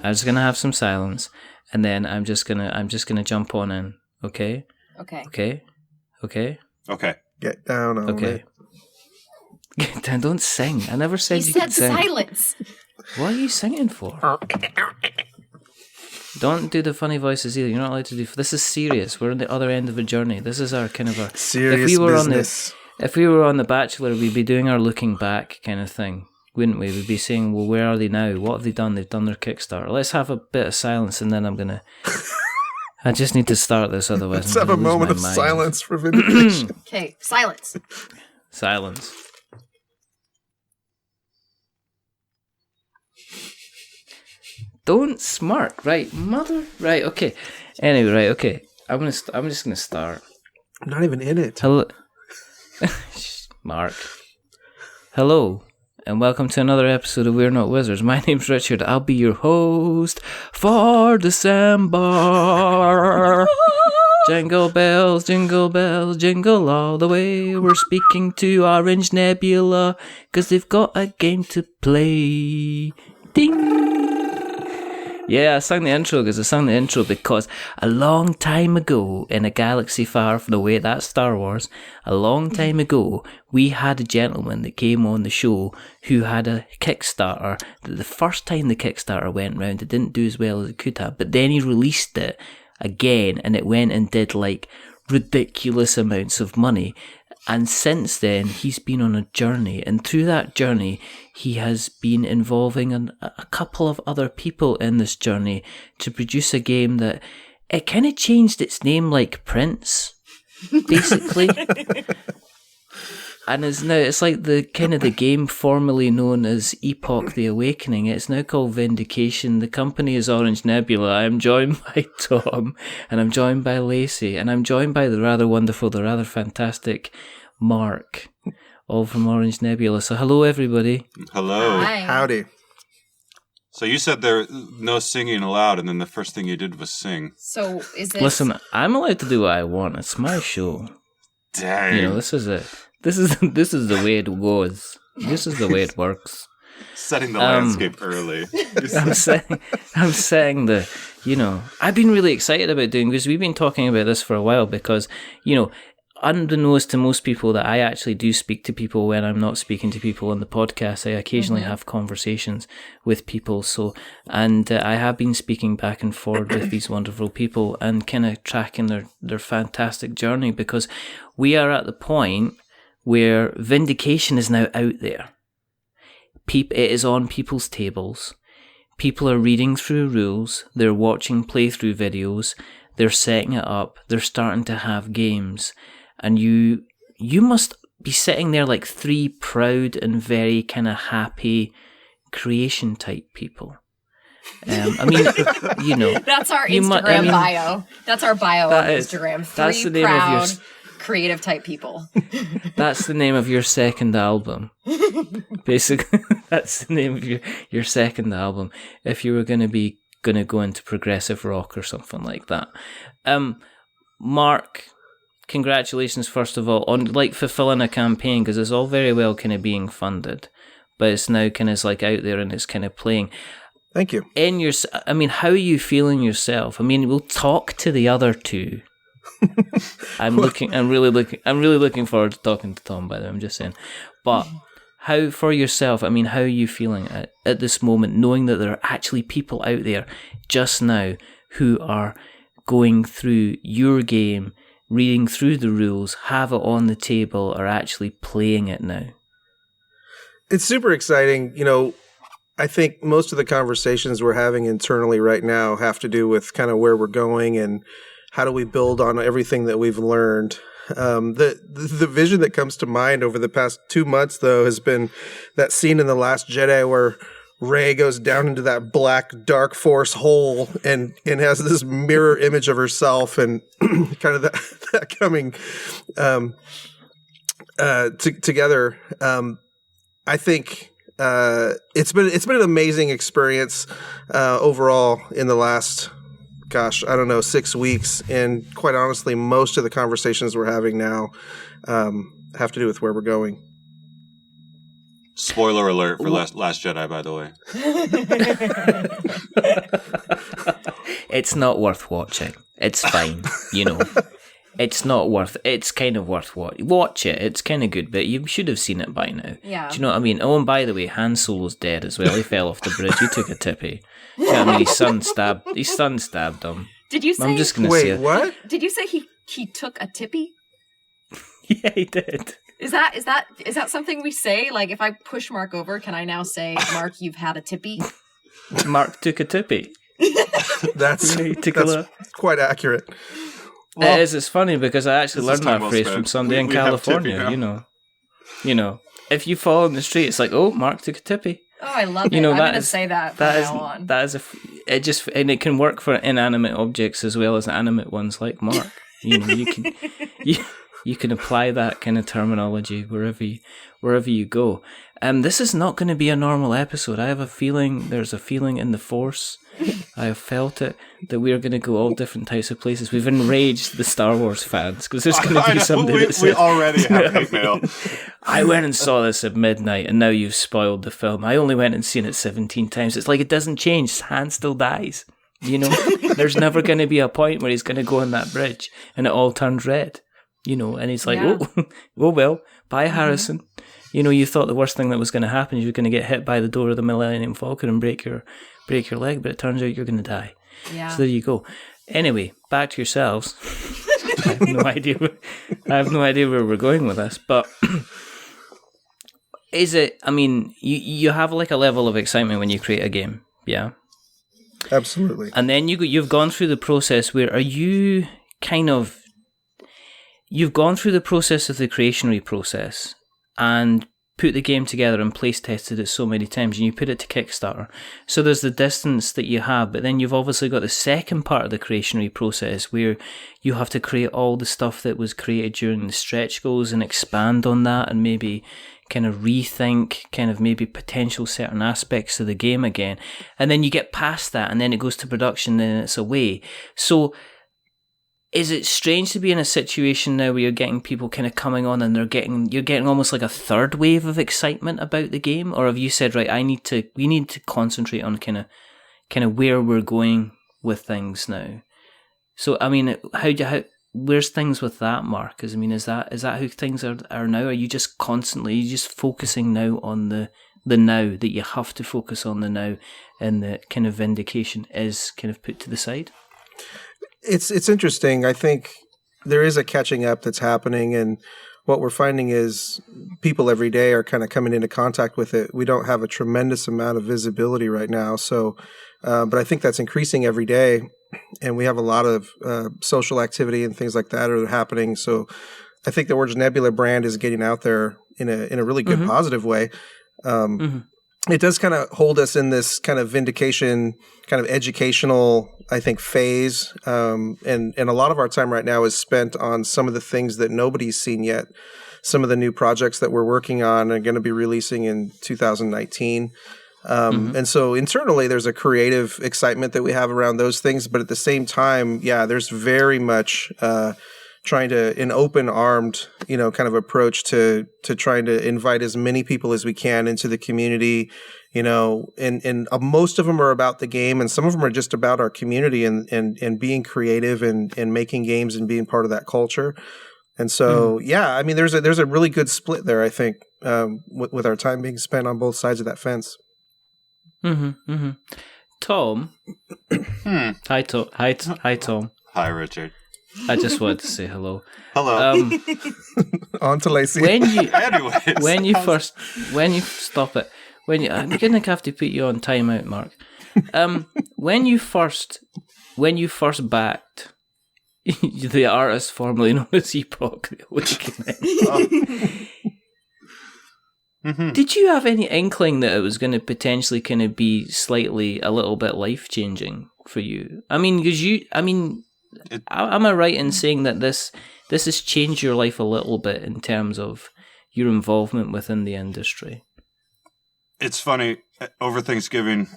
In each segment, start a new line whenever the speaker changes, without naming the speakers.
I'm just gonna have some silence, and then I'm just gonna jump on in. Okay.
Okay.
Okay. Okay.
Okay.
Get down on
Okay.
it.
Get down. Don't sing. I never said you could sing.
Silence.
What are you singing for? Don't do the funny voices either. You're not allowed to do. This is serious. We're on the other end of a journey. This is our kind of a
Serious business.
If we were on The Bachelor, we'd be doing our looking back kind of thing, wouldn't we? We'd be saying, well, where are they now? What have they done? They've done their Kickstarter. Let's have a bit of silence, and then I'm going to... I just need to start this, otherwise
Let's have a moment of silence for Vindication.
Okay, silence.
Silence. Don't smirk, right, mother? Right, okay. Anyway, right, okay. I'm just gonna start.
I'm not even in it.
Hello, Mark. Hello, and welcome to another episode of We're Not Wizards. My name's Richard. I'll be your host for December. Jingle bells, jingle all the way. We're speaking to Orange Nebula, 'cause they've got a game to play. Ding! Yeah, I sang the intro because a long time ago in a galaxy far from away, that's Star Wars, a long time ago, we had a gentleman that came on the show who had a Kickstarter that the first time the Kickstarter went round, it didn't do as well as it could have, but then he released it again and it went and did like ridiculous amounts of money. And since then, he's been on a journey. And through that journey, he has been involving a couple of other people in this journey to produce a game that it kind of changed its name like Prince, basically. And it's like the kind of the game formerly known as Epoch the Awakening. It's now called Vindication. The company is Orange Nebula. I'm joined by Tom, and I'm joined by Lacey, and I'm joined by the rather wonderful, the rather fantastic Marc, all from Orange Nebula. So hello, everybody.
Hello.
Hi.
Howdy.
So you said there no singing allowed, and then the first thing you did was sing.
So is this...
Listen, I'm allowed to do what I want. It's my show.
Dang.
You know, this is the way it goes. This is the way it works.
Setting the landscape early.
I'm saying the, you know, I've been really excited about doing this. We've been talking about this for a while because, you know, unbeknownst to most people that I actually do speak to people when I'm not speaking to people on the podcast. I occasionally have conversations with people. So, and I have been speaking back and forth with these wonderful people and kind of tracking their fantastic journey, because we are at the point where Vindication is now out there. It is on people's tables. People are reading through rules. They're watching playthrough videos. They're setting it up. They're starting to have games. And you must be sitting there like three proud and very kind of happy creation type people. I mean, you know.
That's our Instagram bio. That's our bio on Instagram.
That's the name
proud,
of your
creative type people.
That's the name of your second album. Basically, that's the name of your second album. If you were going to go into progressive rock or something like that. Marc, congratulations first of all on like fulfilling a campaign, because it's all very well kind of being funded, but it's now kind of like out there and it's kind of playing.
Thank you.
I mean, how are you feeling yourself? I mean, we'll talk to the other two. I'm really looking forward to talking to Tom, by the way, I'm just saying. But how for yourself, I mean, how are you feeling at this moment, knowing that there are actually people out there just now who are going through your game, reading through the rules, have it on the table, are actually playing it now?
It's super exciting. You know, I think most of the conversations we're having internally right now have to do with kind of where we're going and how do we build on everything that we've learned. The vision that comes to mind over the past 2 months, though, has been that scene in The Last Jedi where Rey goes down into that black dark force hole and has this mirror image of herself, and kind of that coming together. I think it's been an amazing experience overall in the last, 6 weeks. And quite honestly, most of the conversations we're having now have to do with where we're going.
Spoiler alert for Last Jedi, by the way.
It's not worth watching. It's fine, you know. It's not worth. It's kind of worth watch it. It's kind of good, but you should have seen it by now.
Yeah.
Do you know what I mean? Oh, and by the way, Han Solo's dead as well. He fell off the bridge. He took a tippy. Do you know what I mean? His son stabbed him.
Did you say?
I'm just gonna say.
Wait, what?
Did you say he took a tippy?
Yeah, he did.
Is that something we say? Like, if I push Mark over, can I now say, Mark, you've had a tippy?
Mark took a tippy.
That's quite accurate.
Well, it is. It's funny because I actually learned that phrase from Sunday in California. You know, if you fall in the street, it's like, oh, Mark took a tippy.
Oh, I love it. I'm going to say that from now on.
That is and it can work for inanimate objects as well as animate ones like Mark. You know, you can apply that kind of terminology wherever you go. This is not going to be a normal episode. I have a feeling, there's a feeling in the force. I have felt it, that we are going to go all different types of places. We've enraged the Star Wars fans because there's going to be somebody that says,
we already have hate mail.
I went and saw this at midnight and now you've spoiled the film. I only went and seen it 17 times. It's like it doesn't change. Han still dies. You know, there's never going to be a point where he's going to go on that bridge and it all turns red. You know, and he's like, oh well, bye, Harrison. You know, you thought the worst thing that was going to happen is you're going to get hit by the door of the Millennium Falcon and break your leg, but it turns out you're going to die. Yeah. So there you go. Anyway, back to yourselves. I have no idea where we're going with this, but is it? I mean, you have like a level of excitement when you create a game, yeah.
Absolutely.
And then you've gone through the process where you've gone through the process of the creationary process and put the game together and place tested it so many times, and you put it to Kickstarter. So there's the distance that you have, but then you've obviously got the second part of the creationary process where you have to create all the stuff that was created during the stretch goals and expand on that and maybe kind of rethink kind of maybe potential certain aspects of the game again. And then you get past that and then it goes to production and it's away. So is it strange to be in a situation now where you're getting people kind of coming on and you're getting almost like a third wave of excitement about the game? Or have you said, right, we need to concentrate on kind of where we're going with things now? So, I mean, where's things with that, Mark? Is that how things are now? Are you just focusing now on the now, that you have to focus on the now, and the kind of Vindication is kind of put to the side?
It's interesting. I think there is a catching up that's happening, and what we're finding is people every day are kind of coming into contact with it. We don't have a tremendous amount of visibility right now, so but I think that's increasing every day, and we have a lot of social activity and things like that are happening. So I think the Orange Nebula brand is getting out there in a really good, positive way. It does kind of hold us in this kind of Vindication, kind of educational, I think, phase. And a lot of our time right now is spent on some of the things that nobody's seen yet. Some of the new projects that we're working on are going to be releasing in 2019. And so internally, there's a creative excitement that we have around those things. But at the same time, there's very much trying to an open-armed, kind of approach to trying to invite as many people as we can into the community, and most of them are about the game, and some of them are just about our community and being creative and making games and being part of that culture. And so, there's a really good split there, I think, with our time being spent on both sides of that fence.
Tom. Hi, Tom.
Hi, Richard.
I just wanted to say hello.
Hello.
On to Lacey.
I'm gonna have to put you on timeout, Mark. When you first backed the artist formerly known as Epoch, the Awakening, did you have any inkling that it was going to potentially kind of be slightly a little bit life changing for you? Am I right in saying that this has changed your life a little bit in terms of your involvement within the industry?
It's funny, over Thanksgiving,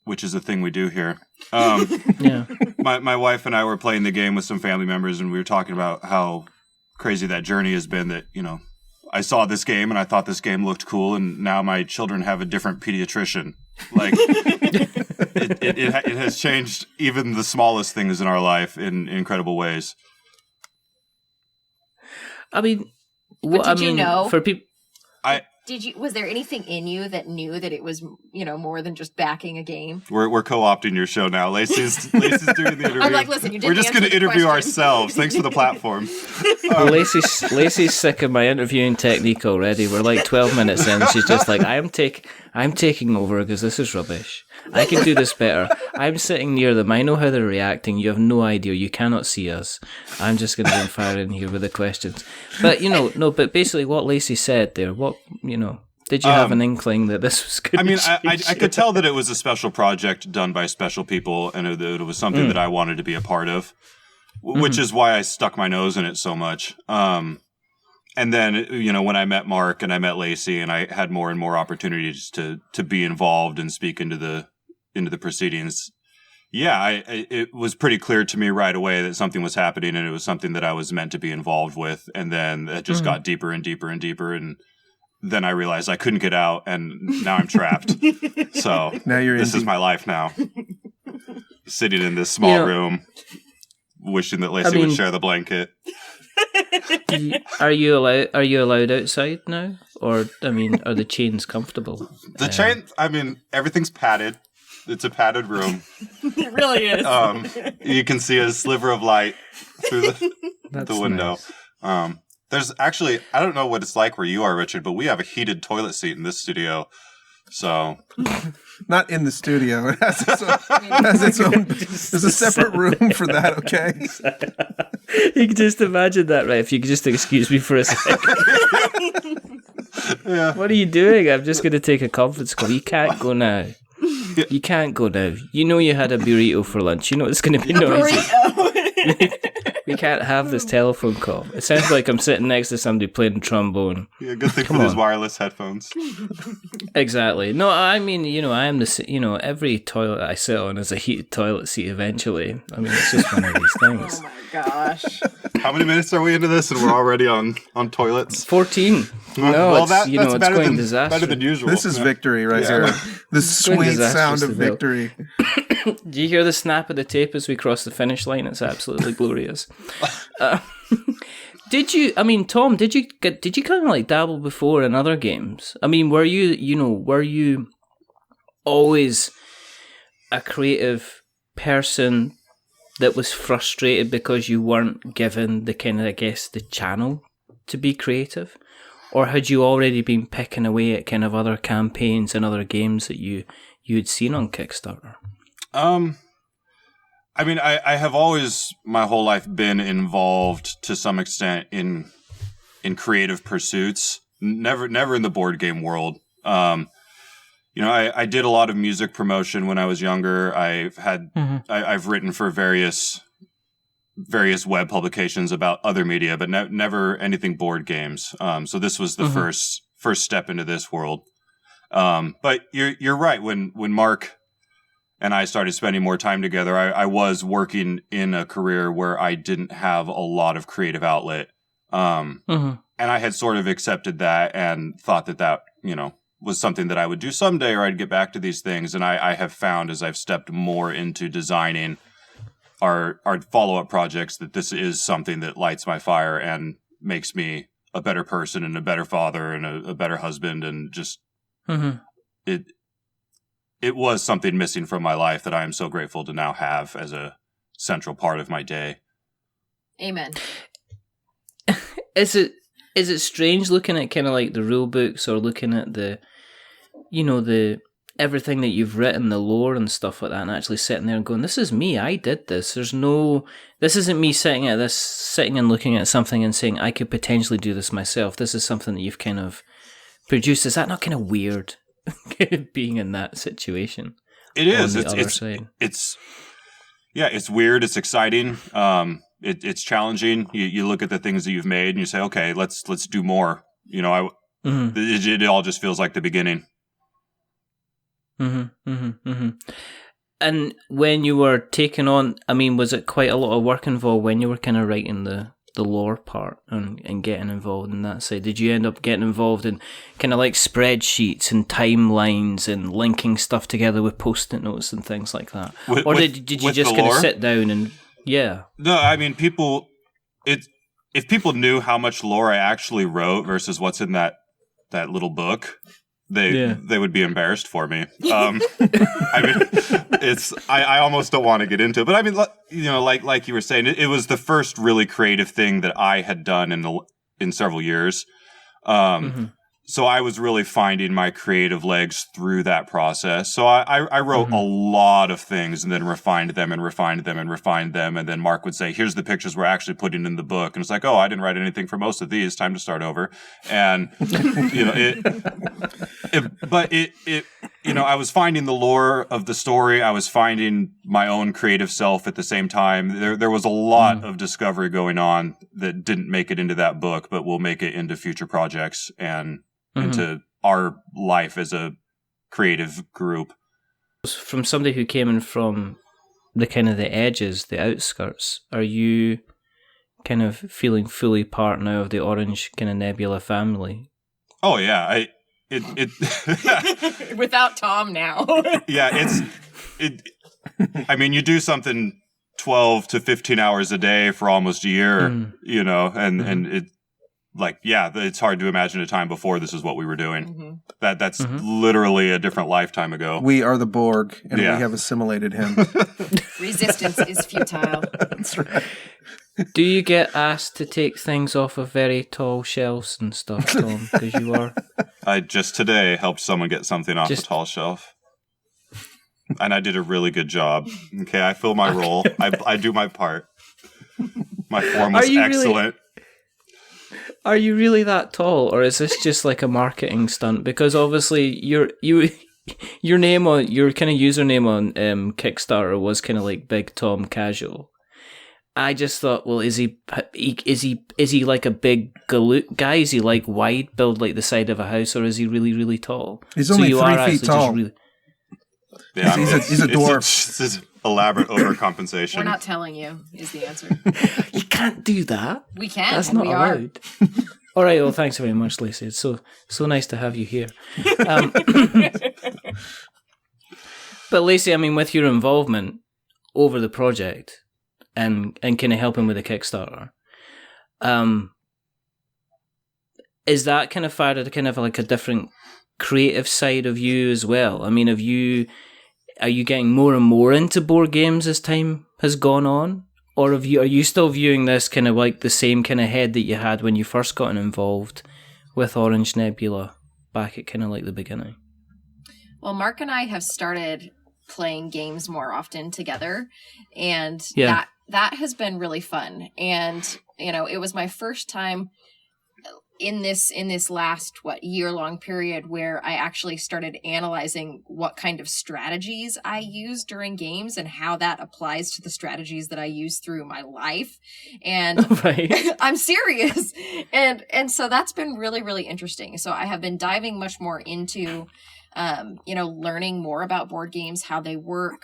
which is a thing we do here, my wife and I were playing the game with some family members, and we were talking about how crazy that journey has been, that, I saw this game and I thought this game looked cool, and now my children have a different pediatrician. Like, it has changed even the smallest things in our life in incredible ways.
I mean,
you know?
For people,
Was there anything in you that knew that it was, more than just backing a game?
We're co-opting your show now. Lacey's doing the interview.
I'm like, listen, you didn't
We're just going to interview ourselves. Thanks for the platform.
Lacey's sick of my interviewing technique already. We're like 12 minutes in. She's just like, I'm taking over because this is rubbish. I can do this better. I'm sitting near them. I know how they're reacting. You have no idea. You cannot see us. I'm just going to go fire in here with the questions. But, but basically what Lacey said there, did you have an inkling that this was good?
I mean, I could tell that it was a special project done by special people, and it was something that I wanted to be a part of, which is why I stuck my nose in it so much. And then, when I met Marc and I met Lacey, and I had more and more opportunities to be involved and speak into the proceedings, it was pretty clear to me right away that something was happening, and it was something that I was meant to be involved with. And then it just got deeper and deeper and deeper, and then I realized I couldn't get out, and now I'm trapped. So
now this
is my life now. Sitting in this small room, wishing that Lacey would share the blanket.
Are you allowed outside now? Or, are the chains comfortable?
The chain, everything's padded. It's a padded room.
It really is.
You can see a sliver of light through the window. Nice. There's actually, I don't know what it's like where you are, Richard, but we have a heated toilet seat in this studio. So,
not in the studio. It has its own. There's a separate room for that. Okay.
You can just imagine that, right? If you could just excuse me for a second.
Yeah.
What are you doing? I'm just going to take a conference call. You can't go now. You can't go now. You had a burrito for lunch. It's going to be noisy. We can't have this telephone call. It sounds like I'm sitting next to somebody playing trombone.
Yeah, good thing for these wireless headphones.
Exactly. No, I am every toilet I sit on is a heated toilet seat eventually. It's just one of these things.
Oh my gosh.
How many minutes are we into this and we're already on toilets?
14. No, that's it's going disaster.
Better than usual.
This is victory right here. The sweet sound of victory.
Do you hear the snap of the tape as we cross the finish line? It's absolutely glorious. Did you? Tom, did you kind of like dabble before in other games? Were you always a creative person that was frustrated because you weren't given the kind of, the channel to be creative? Or had you already been picking away at kind of other campaigns and other games that you'd seen on Kickstarter?
I have always my whole life been involved to some extent in creative pursuits. Never in the board game world. I did a lot of music promotion when I was younger. I've written for various web publications about other media, but never anything board games. So this was the first step into this world. But you're right. When Marc and I started spending more time together, I was working in a career where I didn't have a lot of creative outlet. And I had sort of accepted that and thought that was something that I would do someday, or I'd get back to these things. And I have found as I've stepped more into designing our follow-up projects that this is something that lights my fire and makes me a better person and a better father and a better husband. And just it was something missing from my life that I am so grateful to now have as a central part of my day.
Amen.
Is it strange looking at kind of like the rule books or looking at the everything that you've written, the lore and stuff like that, and actually sitting there and going, this is me, I did this. This isn't me sitting and looking at something and saying, I could potentially do this myself. This is something that you've kind of produced. Is that not kind of weird, being in that situation?
It is. It's weird. It's exciting. It's challenging. You look at the things that you've made and you say, okay, let's do more. It all just feels like the beginning.
And when you were taking on, was it quite a lot of work involved when you were kind of writing the the lore part and getting involved in that side? Did you end up getting involved in kind of like spreadsheets and timelines and linking stuff together with post-it notes and things like that? Or did you just kind of sit down and... Yeah.
No, I mean, if people knew how much lore I actually wrote versus what's in that little book, they would be embarrassed for me. I mean, I almost don't want to get into it, but I mean, like you were saying, it was the first really creative thing that I had done in several years. So I was really finding my creative legs through that process. So I wrote a lot of things and then refined them. And then Marc would say, here's the pictures we're actually putting in the book. And it's like, oh, I didn't write anything for most of these. Time to start over. And, I was finding the lore of the story. I was finding my own creative self at the same time. There was a lot of discovery going on that didn't make it into that book, but will make it into future projects and into our life as a creative group.
From somebody who came in from the kind of the edges, the outskirts, are you kind of feeling fully part now of the Orange kind of Nebula family?
Oh yeah,
without Tom now.
Yeah, I mean, you do something 12 to 15 hours a day for almost a year, and it. Like, yeah, it's hard to imagine a time before this is what we were doing. That's literally a different lifetime ago.
We are the Borg, and we have assimilated him.
Resistance is futile.
That's right.
Do you get asked to take things off of very tall shelves and stuff, Tom? Because you are...
I just today helped someone get something off a tall shelf. And I did a really good job. Okay, I fill my role. I do my part. My form was excellent.
Are you really that tall, or is this just like a marketing stunt? Because obviously your name on your kind of username on Kickstarter was kind of like Big Tom Casual. I just thought, well, is he like a big galoot guy? Is he like wide, build like the side of a house, or is he really, really tall?
He's only 3 feet tall.
Yeah,
he's a dwarf.
It's elaborate overcompensation.
We're not telling you is the answer.
You can't do that.
We can.
That's not allowed. All right. Well, thanks very much, Lacey. It's so nice to have you here. But Lacey, I mean, with your involvement over the project and kind of helping with the Kickstarter, is that kind of fired at kind of like a different creative side of you as well? I mean, are you getting more and more into board games as time has gone on? Or are you still viewing this kind of like the same kind of head that you had when you first got involved with Orange Nebula back at kind of like the beginning?
Well, Marc and I have started playing games more often together, and that has been really fun. And, it was my first time in this last year-long period where I actually started analyzing what kind of strategies I use during games and how that applies to the strategies that I use through my life. And I'm serious. And so that's been really, really interesting. So I have been diving much more into learning more about board games, how they work,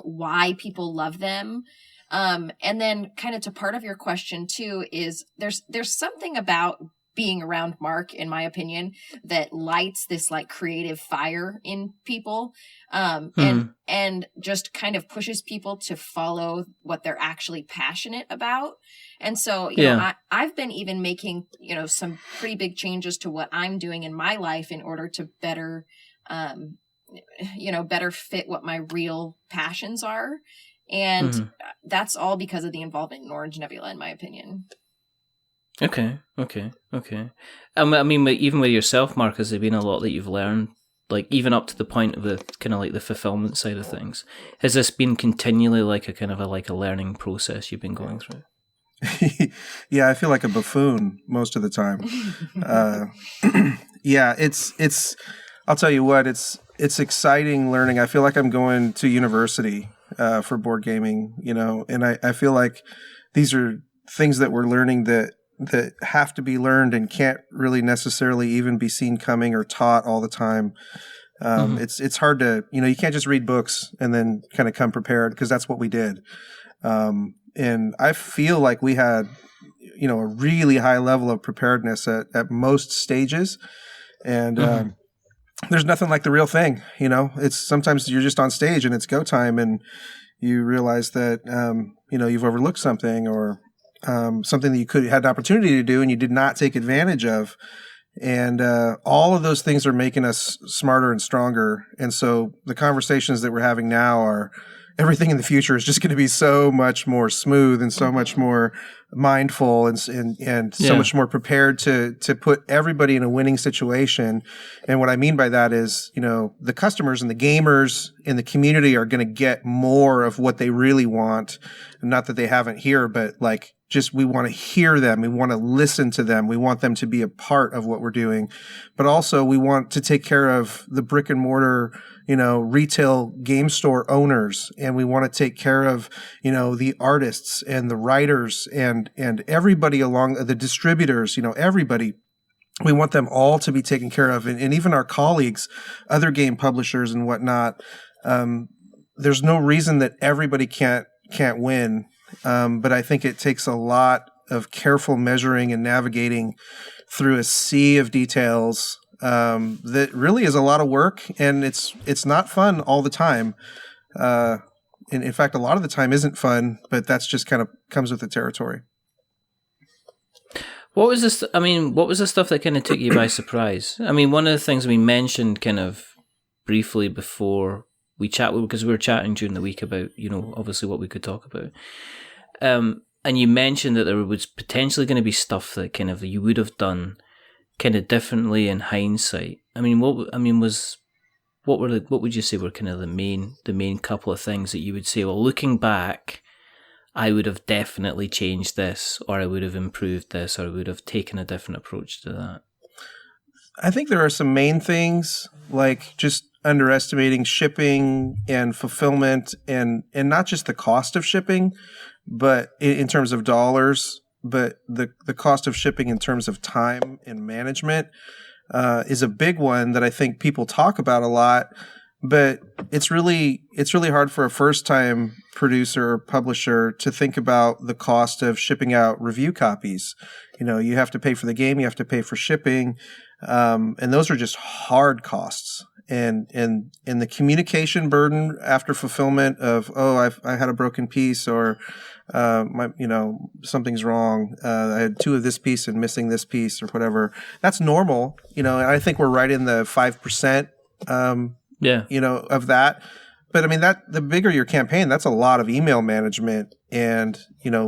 why people love them. And then kind of to part of your question too is there's something about being around Marc, in my opinion, that lights this like creative fire in people, and just kind of pushes people to follow what they're actually passionate about. And so, I've been even making, some pretty big changes to what I'm doing in my life in order to better fit what my real passions are. And that's all because of the involvement in Orange Nebula, in my opinion.
Okay. I mean, even with yourself, Marc, has there been a lot that you've learned, like even up to the point of the kind of like the fulfillment side of things? Has this been continually like a kind of a learning process you've been going through?
Yeah, I feel like a buffoon most of the time. It's. I'll tell you what, it's exciting learning. I feel like I'm going to university for board gaming, and I feel like these are things that we're learning that have to be learned and can't really necessarily even be seen coming or taught all the time. It's hard to, you can't just read books and then kind of come prepared, because that's what we did. And I feel like we had a really high level of preparedness at most stages. And there's nothing like the real thing. It's sometimes you're just on stage and it's go time and you realize that, you've overlooked something or something that you had an opportunity to do and you did not take advantage of. And all of those things are making us smarter and stronger. And so the conversations that we're having now are everything in the future is just going to be so much more smooth and so much more mindful and so much more prepared to put everybody in a winning situation. And what I mean by that is, the customers and the gamers in the community are going to get more of what they really want. Not that they haven't here, but we want to hear them. We want to listen to them. We want them to be a part of what we're doing. But also we want to take care of the brick and mortar, retail game store owners. And we want to take care of, the artists and the writers and everybody along the distributors, everybody. We want them all to be taken care of. And even our colleagues, other game publishers and whatnot. There's no reason that everybody can't win. But I think it takes a lot of careful measuring and navigating through a sea of details that really is a lot of work, and it's not fun all the time. In fact, a lot of the time isn't fun, but that's just kind of comes with the territory.
What was this? What was the stuff that kind of took you by surprise? One of the things we mentioned kind of briefly before we chat, because we were chatting during the week about, obviously what we could talk about. And you mentioned that there was potentially going to be stuff that kind of you would have done kind of differently in hindsight. What would you say were kind of the main couple of things that you would say, well, looking back, I would have definitely changed this, or I would have improved this, or I would have taken a different approach to that?
I think there are some main things, like just underestimating shipping and fulfillment and not just the cost of shipping, but in terms of dollars, but the cost of shipping in terms of time and management is a big one that I think people talk about a lot, but it's really hard for a first-time producer or publisher to think about the cost of shipping out review copies. You have to pay for the game, you have to pay for shipping, and those are just hard costs. And the communication burden after fulfillment of, I had a broken piece, or something's wrong. I had 2 of this piece and missing this piece or whatever. That's normal, and I think we're right in the 5%, of that. But that the bigger your campaign, that's a lot of email management and,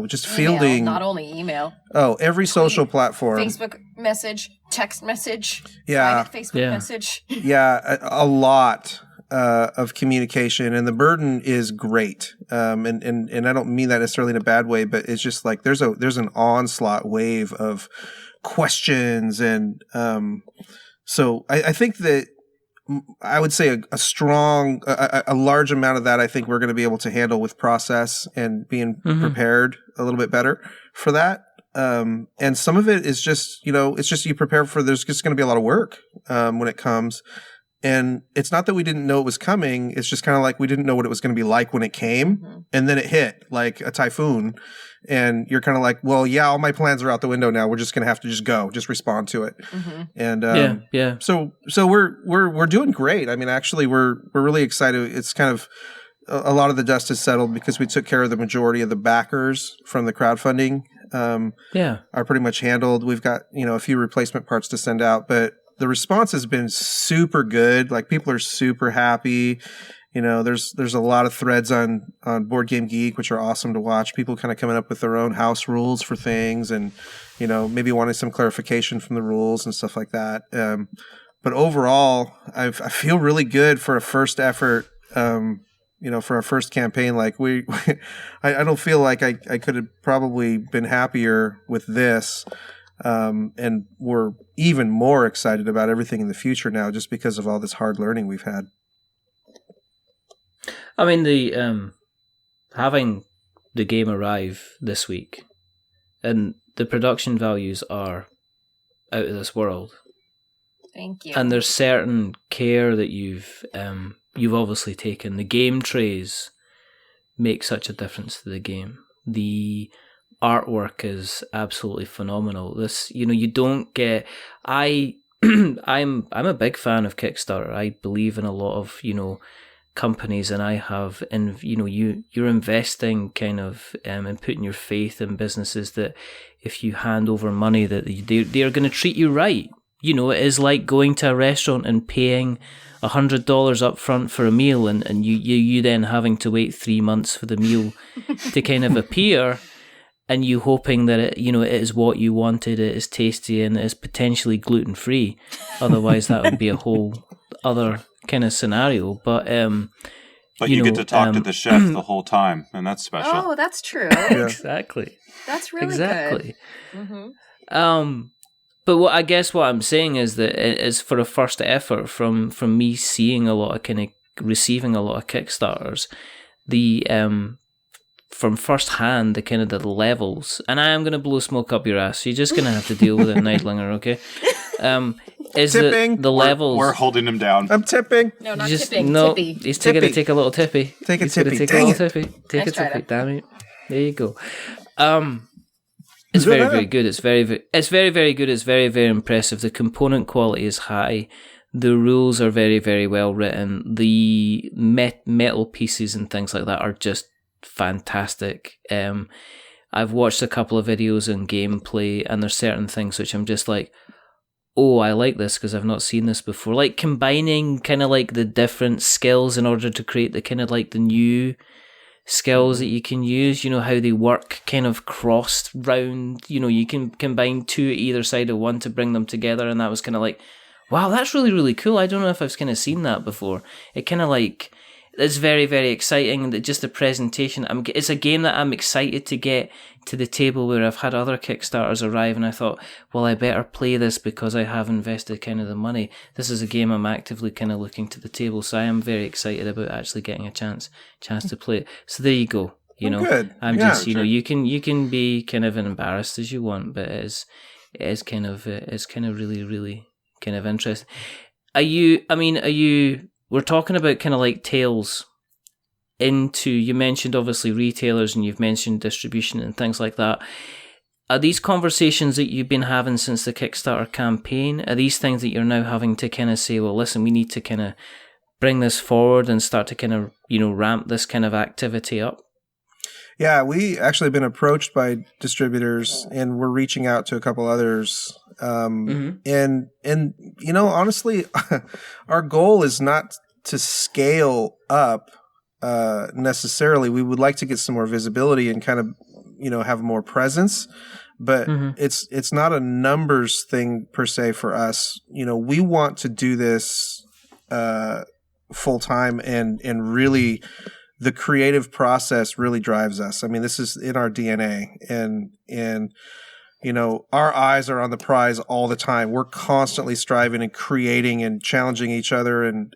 just fielding.
Not only email.
Oh, every social platform.
Facebook message, text message,
private
Facebook message.
Yeah, a lot of communication, and the burden is great. And I don't mean that necessarily in a bad way, but it's just like there's an onslaught wave of questions, and so I think that I would say a large amount of that I think we're going to be able to handle with process and being prepared a little bit better for that. And some of it is just, it's just you prepare for, there's just going to be a lot of work when it comes. And it's not that we didn't know it was coming. It's just kind of like we didn't know what it was going to be like when it came. And then it hit like a typhoon. And you're kind of like, well, yeah, all my plans are out the window now. We're just going to have to just respond to it. And so we're doing great. Actually, we're really excited. It's kind of a lot of the dust has settled because we took care of the majority of the backers from the crowdfunding. Are pretty much handled. We've got a few replacement parts to send out, but the response has been super good. Like, people are super happy. There's a lot of threads on Board Game Geek, which are awesome to watch. People kind of coming up with their own house rules for things, and maybe wanting some clarification from the rules and stuff like that. But overall, I feel really good for a first effort. For our first campaign. Like I don't feel like I could have probably been happier with this. And we're even more excited about everything in the future now, just because of all this hard learning we've had.
The having the game arrive this week, and the production values are out of this world.
Thank you.
And there's certain care that you've obviously taken. The game trays make such a difference to the game. The artwork is absolutely phenomenal. This, you don't get. I'm a big fan of Kickstarter. I believe in a lot of companies, and I have, and you're investing kind of and putting your faith in businesses that if you hand over money that they are going to treat you right. It is like going to a restaurant and paying $100 up front for a meal, and you then having to wait 3 months for the meal to kind of appear, and you hoping that it is what you wanted, it is tasty, and it is potentially gluten free. Otherwise, that would be a whole other kind of scenario. But
you get to talk to the chef the whole time, and that's special.
Oh, that's true.
Exactly.
That's really
good.
Mm-hmm.
But what I'm saying is that it is for a first effort from me seeing a lot of receiving a lot of Kickstarters, the from first hand the kind of the levels, and I am going to blow smoke up your ass, so you're just going to have to deal with it, Neidlinger, okay? Is tipping. The levels...
We're holding him down.
I'm tipping.
No, not tipping.
No,
tippy.
He's going to take a little tippy.
Take a tippy.
Take a little tippy. Take a tippy. Damn it. There you go. It's very, very good. It's very, very good. It's very, very impressive. The component quality is high. The rules are very, very well written. The metal pieces and things like that are just fantastic. I've watched a couple of videos and gameplay, and there's certain things which I'm just like, oh, I like this because I've not seen this before. Like combining kind of like the different skills in order to create the kind of like the new skills that you can use, how they work kind of crossed round, you can combine two at either side of one to bring them together, and that was kind of like, wow, that's really, really cool. I don't know if I've kind of seen that before. It kind of like, it's very, very exciting, and just the presentation, it's a game that I'm excited to get to the table, where I've had other Kickstarters arrive and I thought, well, I better play this because I have invested kind of the money. This is a game I'm actively kind of looking to the table, so I am very excited about actually getting a chance to play it. So there you go.
Good.
I'm just, you can be kind of embarrassed as you want, but it's kind of really, really kind of interesting. We're talking about kind of like Tales into, you mentioned obviously retailers, and you've mentioned distribution and things like that. Are these conversations that you've been having since the Kickstarter campaign? Are these things that you're now having to kind of say, well, listen, we need to kind of bring this forward and start to kind of, ramp this kind of activity up?
Yeah, we actually been approached by distributors, and we're reaching out to a couple others. And honestly, our goal is not to scale up necessarily. We would like to get some more visibility and kind of, have more presence, but it's not a numbers thing per se for us. We want to do this full time, and really the creative process really drives us. I mean, this is in our DNA, and our eyes are on the prize all the time. We're constantly striving and creating and challenging each other, and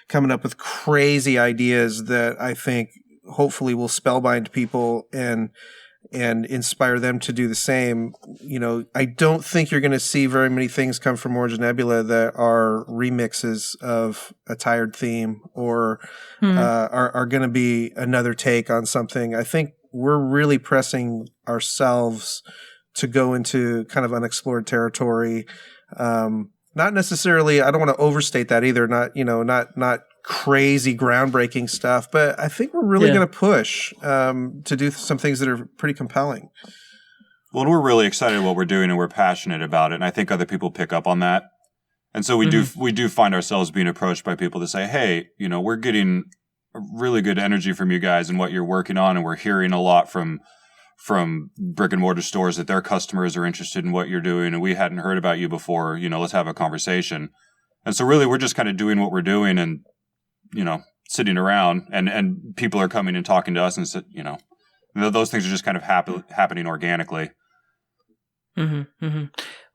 coming up with crazy ideas that I think hopefully will spellbind people and inspire them to do the same. I don't think you're going to see very many things come from Orange Nebula that are remixes of a tired theme, or are going to be another take on something. I think we're really pressing ourselves to go into kind of unexplored territory. Not necessarily, I don't want to overstate that either. Not crazy groundbreaking stuff, but I think we're really going to push to do some things that are pretty compelling.
Well, we're really excited about what we're doing, and we're passionate about it, and I think other people pick up on that. And so we do find ourselves being approached by people to say, hey, we're getting really good energy from you guys and what you're working on, and we're hearing a lot from brick and mortar stores that their customers are interested in what you're doing, and we hadn't heard about you before. Let's have a conversation. And so really we're just kind of doing what we're doing, and sitting around, and people are coming and talking to us, and those things are just kind of happening organically.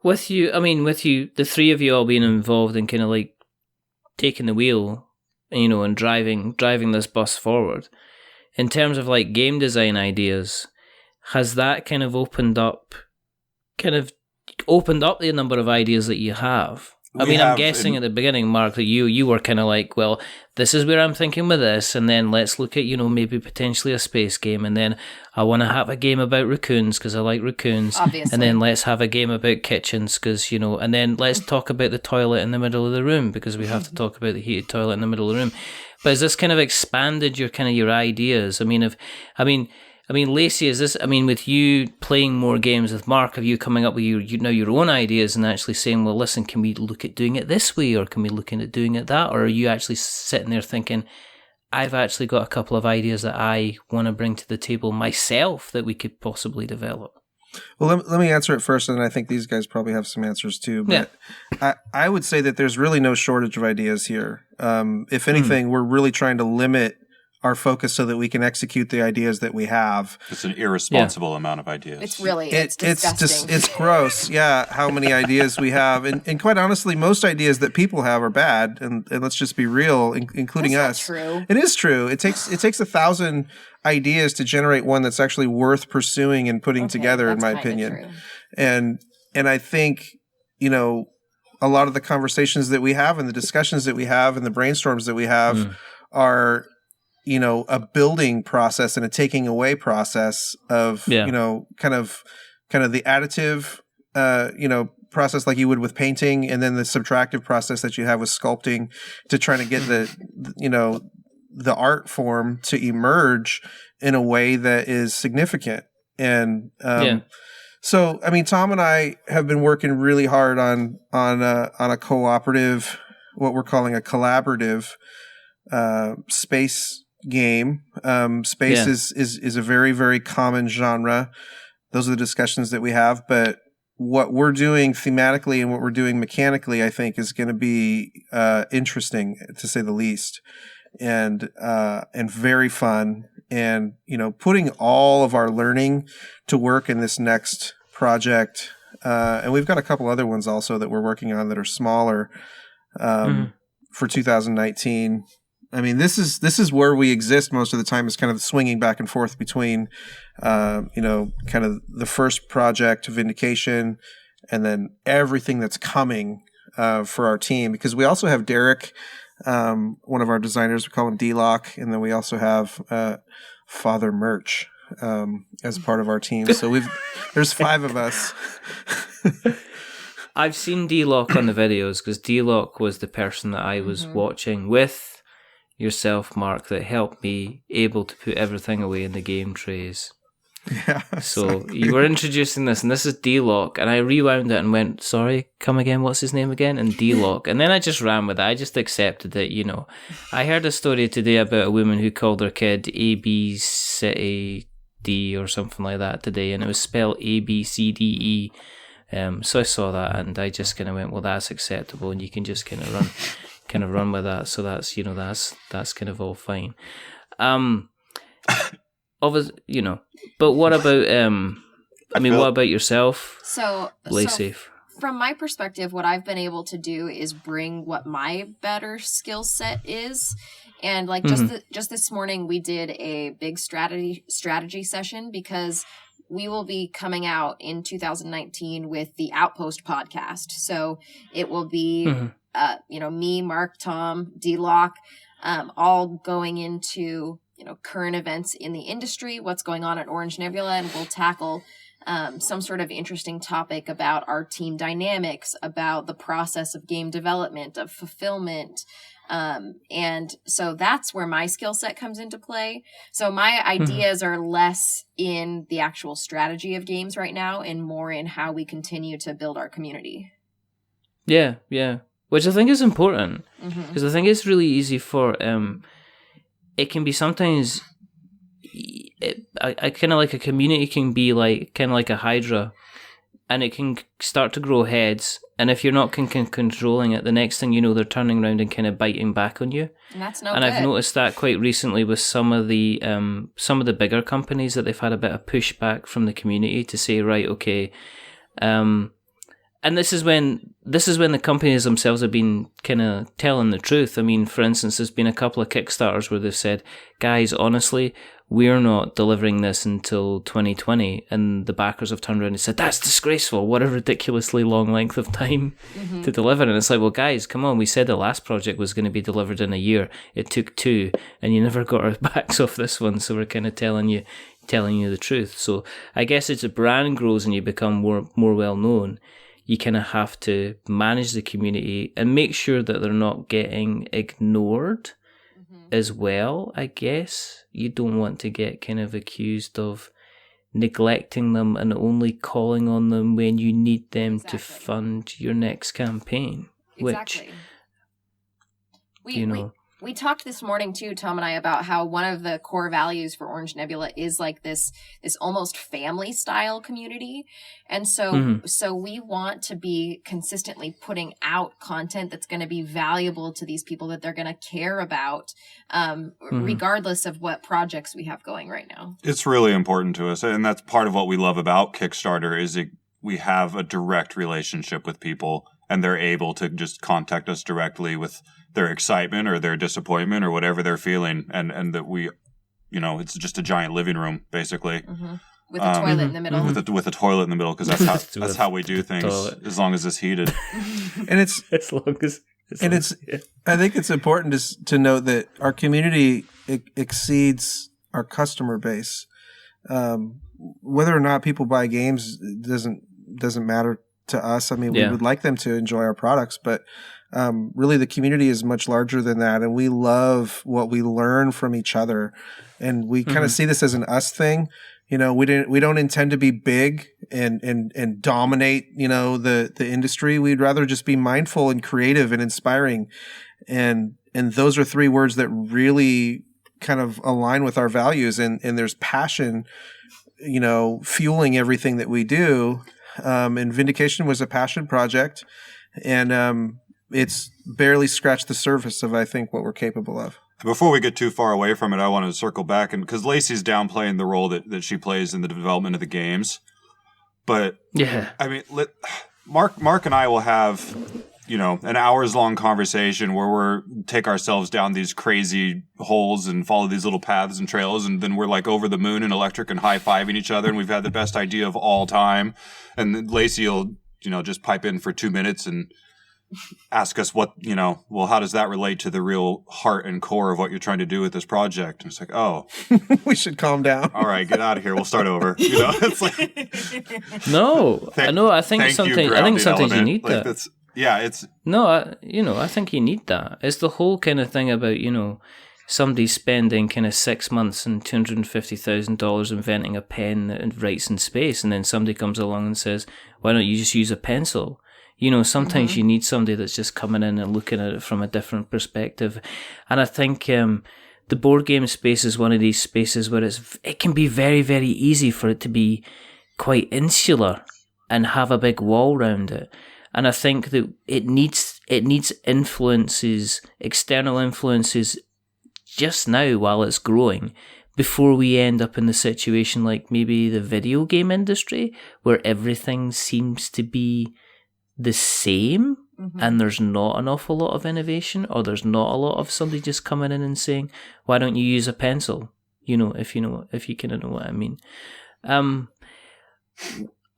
With you, the three of you all being involved in kind of like taking the wheel, and driving this bus forward, in terms of like game design ideas, has that kind of opened up the number of ideas that you have? I'm guessing at the beginning, Mark, that you were kind of like, well, this is where I'm thinking with this, and then let's look at, maybe potentially a space game, and then I want to have a game about raccoons because I like raccoons,
obviously,
and then let's have a game about kitchens because, and then let's talk about the toilet in the middle of the room because we have to talk about the heated toilet in the middle of the room. But has this kind of expanded your ideas? Lacey, is this? With you playing more games with Mark, have you coming up with your own ideas and actually saying, well, listen, can we look at doing it this way, or can we look at doing it that, or are you actually sitting there thinking, I've actually got a couple of ideas that I want to bring to the table myself that we could possibly develop?
Well, let me answer it first, and I think these guys probably have some answers too. But I would say that there's really no shortage of ideas here. If anything, we're really trying to limit our focus so that we can execute the ideas that we have.
It's an irresponsible amount of ideas.
It's really, it's disgusting.
It's gross. Yeah. How many ideas we have. And quite honestly, most ideas that people have are bad. And let's just be real, including
that's
us.
Not true.
It is true. It takes 1,000 ideas to generate one that's actually worth pursuing and putting together, in my opinion.
True.
And I think, a lot of the conversations that we have and the discussions that we have and the brainstorms that we have are, a building process and a taking away process of, kind of the additive, process like you would with painting, and then the subtractive process that you have with sculpting to try to get the art form to emerge in a way that is significant. And, so, Tom and I have been working really hard on a cooperative, what we're calling a collaborative, space game. Space is a very, very common genre. Those are the discussions that we have, but what we're doing thematically and what we're doing mechanically, I think, is going to be interesting, to say the least, and very fun. And putting all of our learning to work in this next project, and we've got a couple other ones also that we're working on that are smaller for 2019. This is where we exist most of the time, is kind of swinging back and forth between, kind of the first project, Vindication, and then everything that's coming for our team. Because we also have Derek, one of our designers, we call him D-Lock, and then we also have Father Merch as part of our team. So there's 5 of us.
I've seen D-Lock on the videos because D-Lock was the person that I was watching with yourself, Mark, that helped me able to put everything away in the game trays.
Yeah.
So you were introducing this, and this is D-Lock, and I rewound it and went, sorry, come again, what's his name again? And D-Lock. And then I just ran with it. I just accepted it, I heard a story today about a woman who called her kid ABCD or something like that today, and it was spelled ABCDE. So I saw that, and I just kind of went, well, that's acceptable, and you can just kind of run with that. So that's that's kind of all fine. But what about what about yourself?
So
Lacey,
from my perspective, what I've been able to do is bring what my better skill set is. And just this morning, we did a big strategy session because we will be coming out in 2019 with the Outpost podcast. So it will be, me, Marc, Tom, D-Lock, all going into, current events in the industry, what's going on at Orange Nebula, and we'll tackle some sort of interesting topic about our team dynamics, about the process of game development, of fulfillment. And so that's where my skill set comes into play. So my ideas are less in the actual strategy of games right now and more in how we continue to build our community.
Yeah. Which I think is important, because I think it's really easy for, it can be sometimes, I kind of like a community can be kind of like a hydra, and it can start to grow heads. And if you're not controlling it, the next thing you know, they're turning around and kind of biting back on you.
And that's no
good.
I've
noticed that quite recently with some of the bigger companies, that they've had a bit of pushback from the community to say, right, okay, and this is when the companies themselves have been kind of telling the truth. For instance, there's been a couple of Kickstarters where they've said, guys, honestly, we're not delivering this until 2020, and the backers have turned around and said, that's disgraceful, what a ridiculously long length of time to deliver. And it's like, well, guys, come on, we said the last project was going to be delivered in a year. It took 2, and you never got our backs off this one, so we're kind of telling you the truth. So I guess as a brand grows and you become more well known, you kind of have to manage the community and make sure that they're not getting ignored as well, I guess. You don't want to get kind of accused of neglecting them and only calling on them when you need them to fund your next campaign.
Exactly.
Which,
we talked this morning too, Tom and I, about how one of the core values for Orange Nebula is like this almost family style community. And so we want to be consistently putting out content that's going to be valuable to these people, that they're going to care about, regardless of what projects we have going right now.
It's really important to us. And that's part of what we love about Kickstarter is we have a direct relationship with people, and they're able to just contact us directly with their excitement or their disappointment or whatever they're feeling. And that we, it's just a giant living room, basically.
With a toilet in the middle.
With a toilet in the middle, because that's how we do things, as long as it's heated.
And it's
as long as
I think it's important to note that our community exceeds our customer base. Whether or not people buy games doesn't matter to us. I mean, we would like them to enjoy our products, but really the community is much larger than that, and we love what we learn from each other, and we kind of see this as an us thing. We don't intend to be big and dominate, the industry. We'd rather just be mindful and creative and inspiring, and those are 3 words that really kind of align with our values, and there's passion, fueling everything that we do. And Vindication was a passion project, and it's barely scratched the surface of, I think, what we're capable of.
Before we get too far away from it, I want to circle back, and because Lacey's downplaying the role that she plays in the development of the games, but I mean, Marc and I will have an hours long conversation where take ourselves down these crazy holes and follow these little paths and trails, and then we're like over the moon and electric and high-fiving each other, and we've had the best idea of all time. And then Lacey will, just pipe in for 2 minutes and ask us what, how does that relate to the real heart and core of what you're trying to do with this project? And it's like, oh,
we should calm down.
All right, get out of here. We'll start over. It's like,
no, I think sometimes you need that. I think you need that. It's the whole kind of thing about, somebody spending kind of 6 months and $250,000 inventing a pen that writes in space, and then somebody comes along and says, why don't you just use a pencil? Sometimes you need somebody that's just coming in and looking at it from a different perspective. And I think the board game space is one of these spaces where it can be very, very easy for it to be quite insular and have a big wall around it. And I think that it needs influences, external influences, just now while it's growing, before we end up in the situation like maybe the video game industry, where everything seems to be the same, and there's not an awful lot of innovation, or there's not a lot of somebody just coming in and saying, why don't you use a pencil? If you kind of know what I mean. I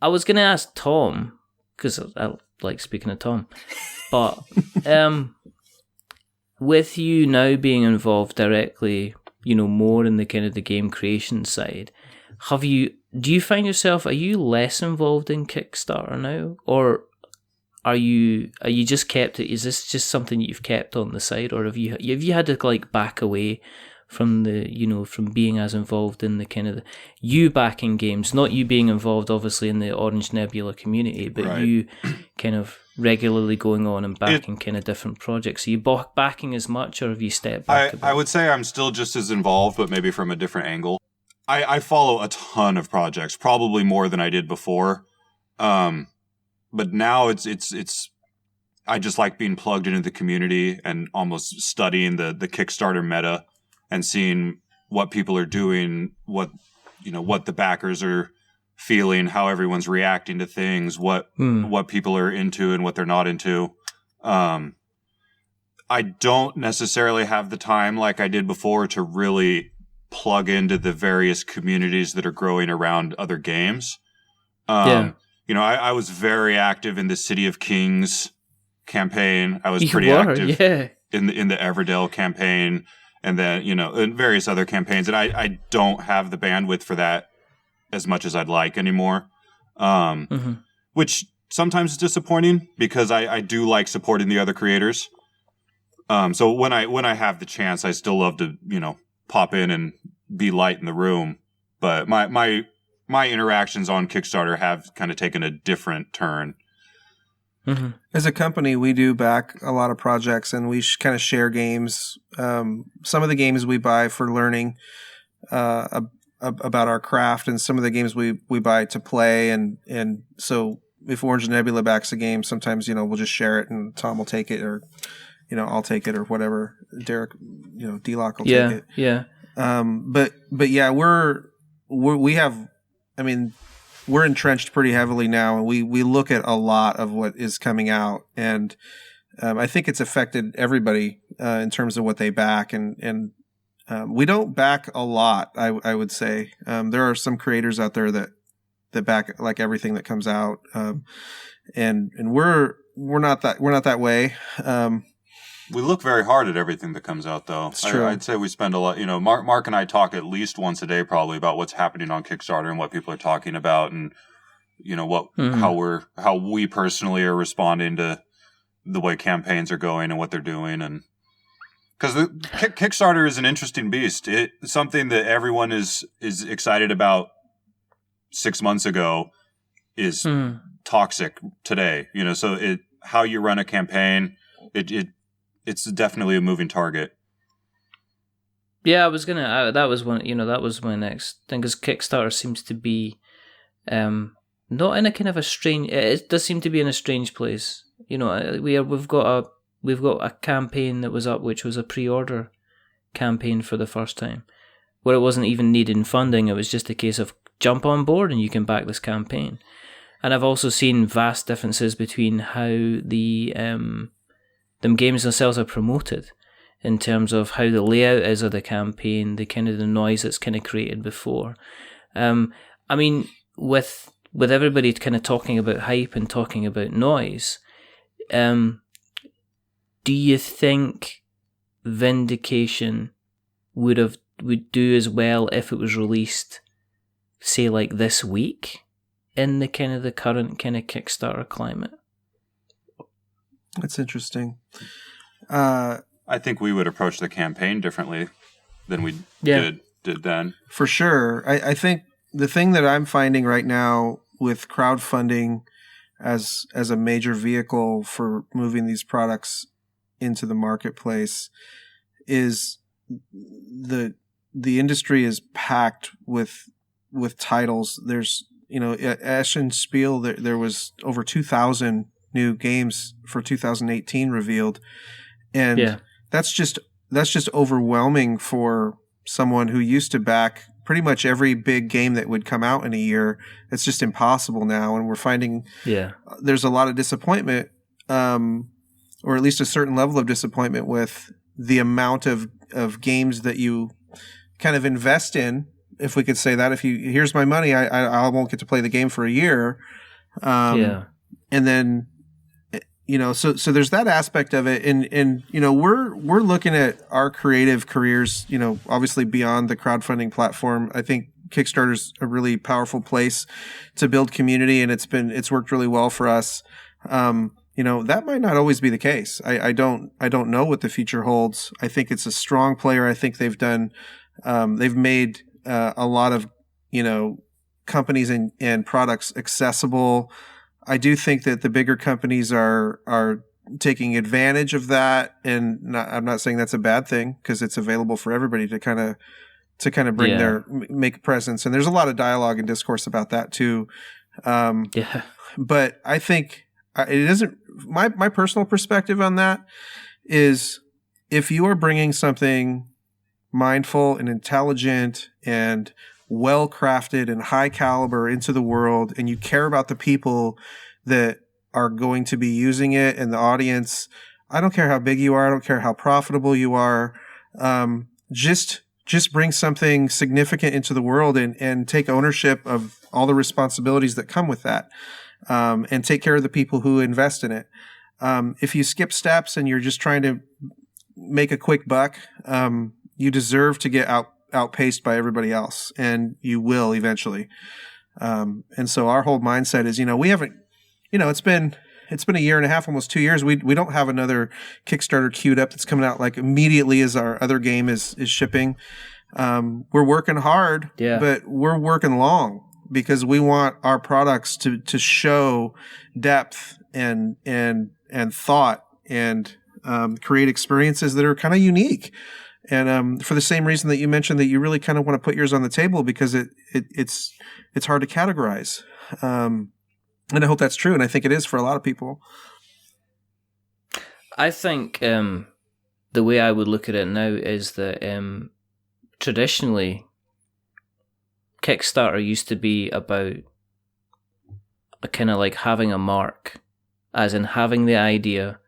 was going to ask Tom, because I like speaking to Tom, but with you now being involved directly, more in the kind of the game creation side, do you find yourself, are you less involved in Kickstarter now, or are you just kept it? Is this just something you've kept on the side, or have you had to like back away from from being as involved in the kind of you backing games, not you being involved obviously in the Orange Nebula community, but you kind of regularly going on and backing kind of different projects? Are you backing as much, or have you stepped back?
I would say I'm still just as involved, but maybe from a different angle. I follow a ton of projects, probably more than I did before. But now it's I just like being plugged into the community and almost studying the Kickstarter meta and seeing what people are doing, what the backers are feeling, how everyone's reacting to things, what people are into and what they're not into. I don't necessarily have the time like I did before to really plug into the various communities that are growing around other games. You know, I was very active in the City of Kings campaign. I was pretty active in the Everdell campaign, and then, you know, and various other campaigns. And I don't have the bandwidth for that as much as I'd like anymore. Which sometimes is disappointing because I do like supporting the other creators. So when I have the chance, I still love to, you know, pop in and be light in the room. But my interactions on Kickstarter have kind of taken a different turn.
As a company, we do back a lot of projects, and we kind of share games. Some of the games we buy for learning about our craft, and some of the games we buy to play. And so if Orange Nebula backs a game, sometimes, you know, we'll just share it, and Tom will take it, or, you know, I'll take it, or whatever. Derek, you know, D-Lock will take it.
Yeah.
But yeah, we have, I mean, we're entrenched pretty heavily now, and we look at a lot of what is coming out, and I think it's affected everybody in terms of what they back, and we don't back a lot. I would say there are some creators out there that back like everything that comes out, and we're not that way.
We look very hard at everything that comes out, though.
It's true.
I'd say we spend a lot. You know, Mark and I talk at least once a day, probably, about what's happening on Kickstarter and what people are talking about, and, you know, how we personally are responding to the way campaigns are going and what they're doing, and because Kickstarter is an interesting beast. It's something that everyone is excited about 6 months ago is toxic today. You know, so how you run a campaign, it's definitely a moving target.
Yeah, I was gonna. That was my next thing, because Kickstarter seems to be, not in a kind of a strange. It does seem to be in a strange place. You know, we've got a campaign that was up, which was a pre-order campaign for the first time, where it wasn't even needing funding. It was just a case of jump on board and you can back this campaign. And I've also seen vast differences between how the them games themselves are promoted, in terms of how the layout is of the campaign, the kind of the noise that's kind of created before. I mean, with everybody kind of talking about hype and talking about noise, do you think Vindication would do as well if it was released, say, like this week, in the kind of the current kind of Kickstarter climate?
That's interesting.
I think we would approach the campaign differently than we did then.
For sure. I think the thing that I'm finding right now with crowdfunding as a major vehicle for moving these products into the marketplace is the industry is packed with titles. There's, you know, at Ash and Spiel, there was over 2,000 new games for 2018 revealed, and that's just overwhelming for someone who used to back pretty much every big game that would come out in a year. It's just impossible now, and we're finding there's a lot of disappointment, or at least a certain level of disappointment with the amount of games that you kind of invest in, if we could say that. If here's my money, I won't get to play the game for a year, and then, you know, so there's that aspect of it, and you know, we're looking at our creative careers, you know, obviously beyond the crowdfunding platform. I think Kickstarter's a really powerful place to build community, and it's worked really well for us. You know, that might not always be the case. I don't know what the future holds. I think it's a strong player. I think they've made a lot of, you know, companies and products accessible. I do think that the bigger companies are taking advantage of that, and I'm not saying that's a bad thing, because it's available for everybody to kind of bring make a presence. And there's a lot of dialogue and discourse about that too. But I think it isn't my personal perspective on that is, if you are bringing something mindful and intelligent and well-crafted and high caliber into the world, and you care about the people that are going to be using it and the audience, I don't care how big you are, I don't care how profitable you are, just just bring something significant into the world and take ownership of all the responsibilities that come with that, and take care of the people who invest in it. If you skip steps and you're just trying to make a quick buck, you deserve to get outpaced by everybody else, and you will eventually. And so our whole mindset is, we haven't, it's been a year and a half, almost 2 years. We don't have another Kickstarter queued up that's coming out like immediately as our other game is shipping. We're working hard, but we're working long because we want our products to show depth and thought and create experiences that are kind of unique. And for the same reason that you mentioned that you really kind of want to put yours on the table because it's hard to categorize. And I hope that's true, and I think it is for a lot of people.
I think the way I would look at it now is that traditionally, Kickstarter used to be about a kind of like having a mark, as in having the idea,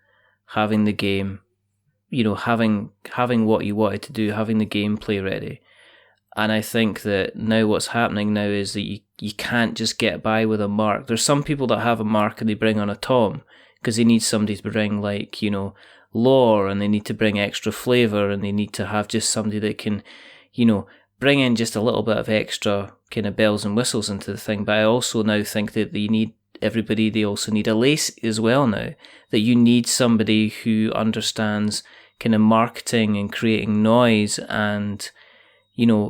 having the game, having what you wanted to do, having the gameplay ready. And I think that now what's happening now is that you can't just get by with a Marc. There's some people that have a Marc and they bring on a Tom because they need somebody to bring lore, and they need to bring extra flavour, and they need to have just somebody that can, bring in just a little bit of extra kind of bells and whistles into the thing. But I also now think that they also need a Lacey as well now. That you need somebody who understands kind of marketing and creating noise and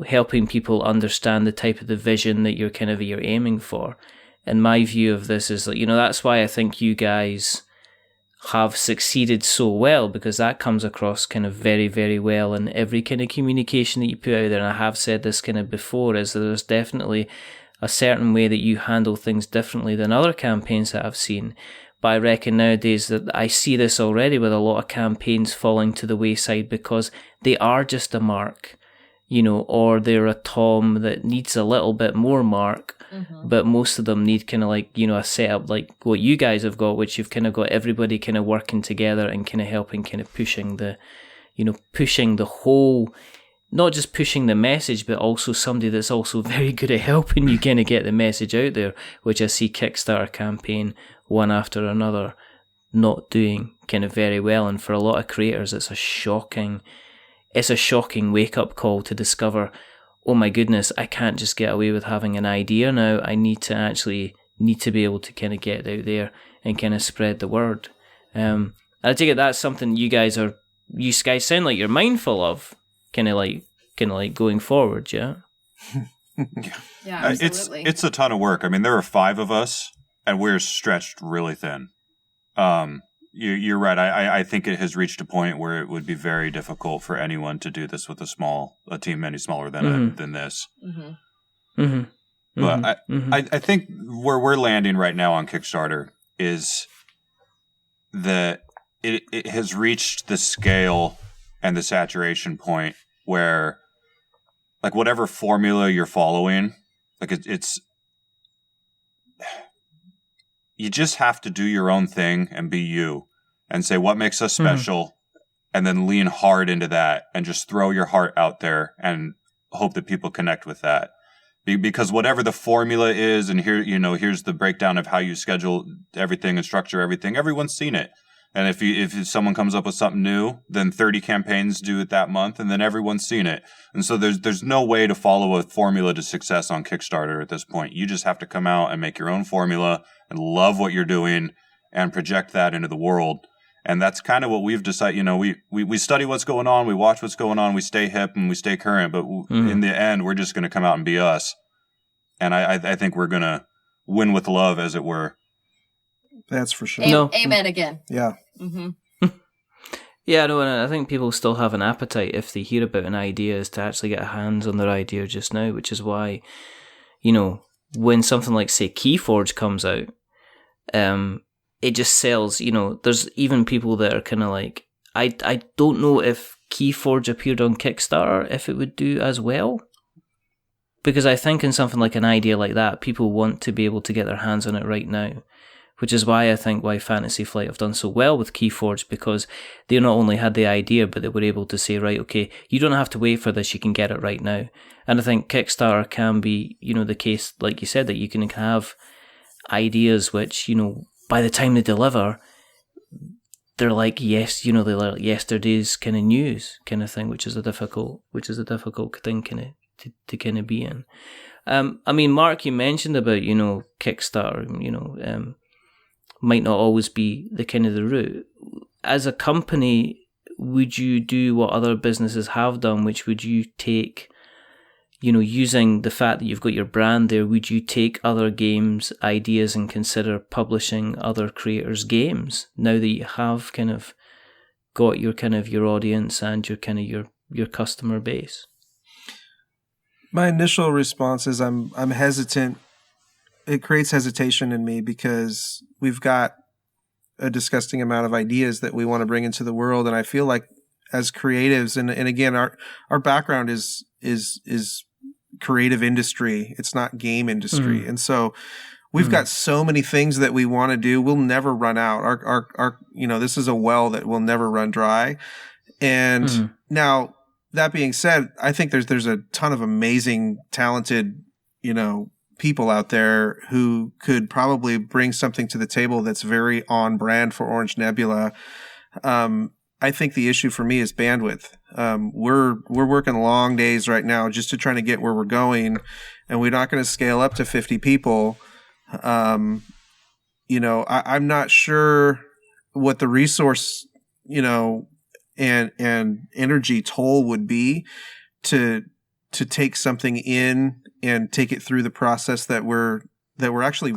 helping people understand the type of the vision that you're aiming for. And my view of this is that, that's why I think you guys have succeeded so well, because that comes across kind of very, very well in every kind of communication that you put out there. And I have said this kind of before, is that there's definitely a certain way that you handle things differently than other campaigns that I've seen. But I reckon nowadays that I see this already with a lot of campaigns falling to the wayside because they are just a Marc. Or they're a Tom that needs a little bit more Marc, but most of them need kind of like, a setup like what you guys have got, which you've kind of got everybody kind of working together and kind of helping kind of pushing the whole, not just pushing the message, but also somebody that's also very good at helping you kind of get the message out there, which I see Kickstarter campaign one after another not doing kind of very well. And for a lot of creators, it's a shocking wake-up call to discover, oh my goodness, I can't just get away with having an idea now. I need to be able to kind of get out there and kind of spread the word. I take it that's something you guys sound like you're mindful of, kind of like going forward, yeah?
Yeah, absolutely.
It's a ton of work. I mean, there are 5 of us, and we're stretched really thin. You're right. I think it has reached a point where it would be very difficult for anyone to do this with a team any smaller than this.
Mm-hmm. Mm-hmm.
But I think where we're landing right now on Kickstarter is that it has reached the scale and the saturation point where, like, whatever formula you're following, like it's you just have to do your own thing and be you and say what makes us special, and then lean hard into that and just throw your heart out there and hope that people connect with that. Because whatever the formula is, and here's the breakdown of how you schedule everything and structure everything, everyone's seen it. And if someone comes up with something new, then 30 campaigns do it that month, and then everyone's seen it. And so there's no way to follow a formula to success on Kickstarter at this point. You just have to come out and make your own formula and love what you're doing and project that into the world. And that's kind of what we've decided. We study what's going on, we watch what's going on, we stay hip and we stay current. But in the end, we're just going to come out and be us. And I think we're going to win with love, as it were.
That's for sure.
Amen again.
Yeah.
Mm-hmm.
Yeah, no, and I think people still have an appetite if they hear about an idea is to actually get hands on their idea just now, which is why, when something like, say, Keyforge comes out, it just sells, there's even people that are kind of like, I don't know if Keyforge appeared on Kickstarter, if it would do as well. Because I think in something like an idea like that, people want to be able to get their hands on it right now. which is why I think why Fantasy Flight have done so well with Keyforge, because they not only had the idea, but they were able to say, right, okay, you don't have to wait for this, you can get it right now. And I think Kickstarter can be, the case, like you said, that you can have ideas which, by the time they deliver, they're like, yes, they're like yesterday's kind of news kind of thing, which is a difficult thing kind of to kind of be in. I mean, Mark, you mentioned about, Kickstarter, might not always be the kind of the route. As a company, would you do what other businesses have done, which would you take, using the fact that you've got your brand there, would you take other games' ideas and consider publishing other creators' games now that you have kind of got your kind of your audience and your kind of your customer base?
My initial response is I'm hesitant. It creates hesitation in me because we've got a disgusting amount of ideas that we want to bring into the world, and I feel like as creatives, and again, our background is creative industry. It's not game industry, and so we've got so many things that we want to do. We'll never run out. Our this is a well that will never run dry. And now, that being said, I think there's a ton of amazing, talented, people out there who could probably bring something to the table that's very on brand for Orange Nebula. I think the issue for me is bandwidth. We're working long days right now just to try to get where we're going, and we're not going to scale up to 50 people. I'm not sure what the resource, and energy toll would be to take something in and take it through the process that we're actually,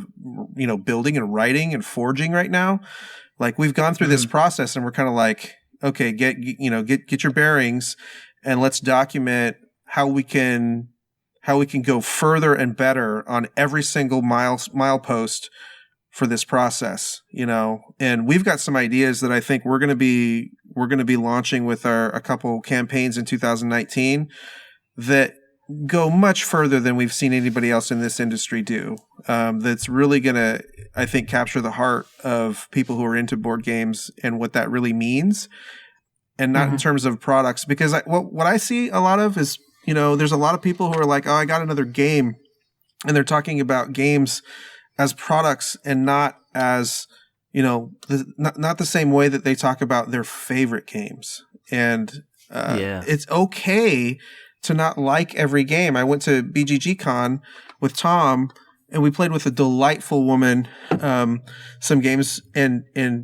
building and writing and forging right now. Like, we've gone through this process and we're kind of like, okay, get your bearings, and let's document how we can go further and better on every single milepost for this process, and we've got some ideas that I think we're going to be launching with a couple campaigns in 2019 that go much further than we've seen anybody else in this industry do. That's really going to, I think, capture the heart of people who are into board games and what that really means, and not in terms of products. Because what I see a lot of is, there's a lot of people who are like, oh, I got another game, and they're talking about games as products and not as, not the same way that they talk about their favorite games. And it's okay to not like every game. I went to BGG Con with Tom, and we played with a delightful woman some games, and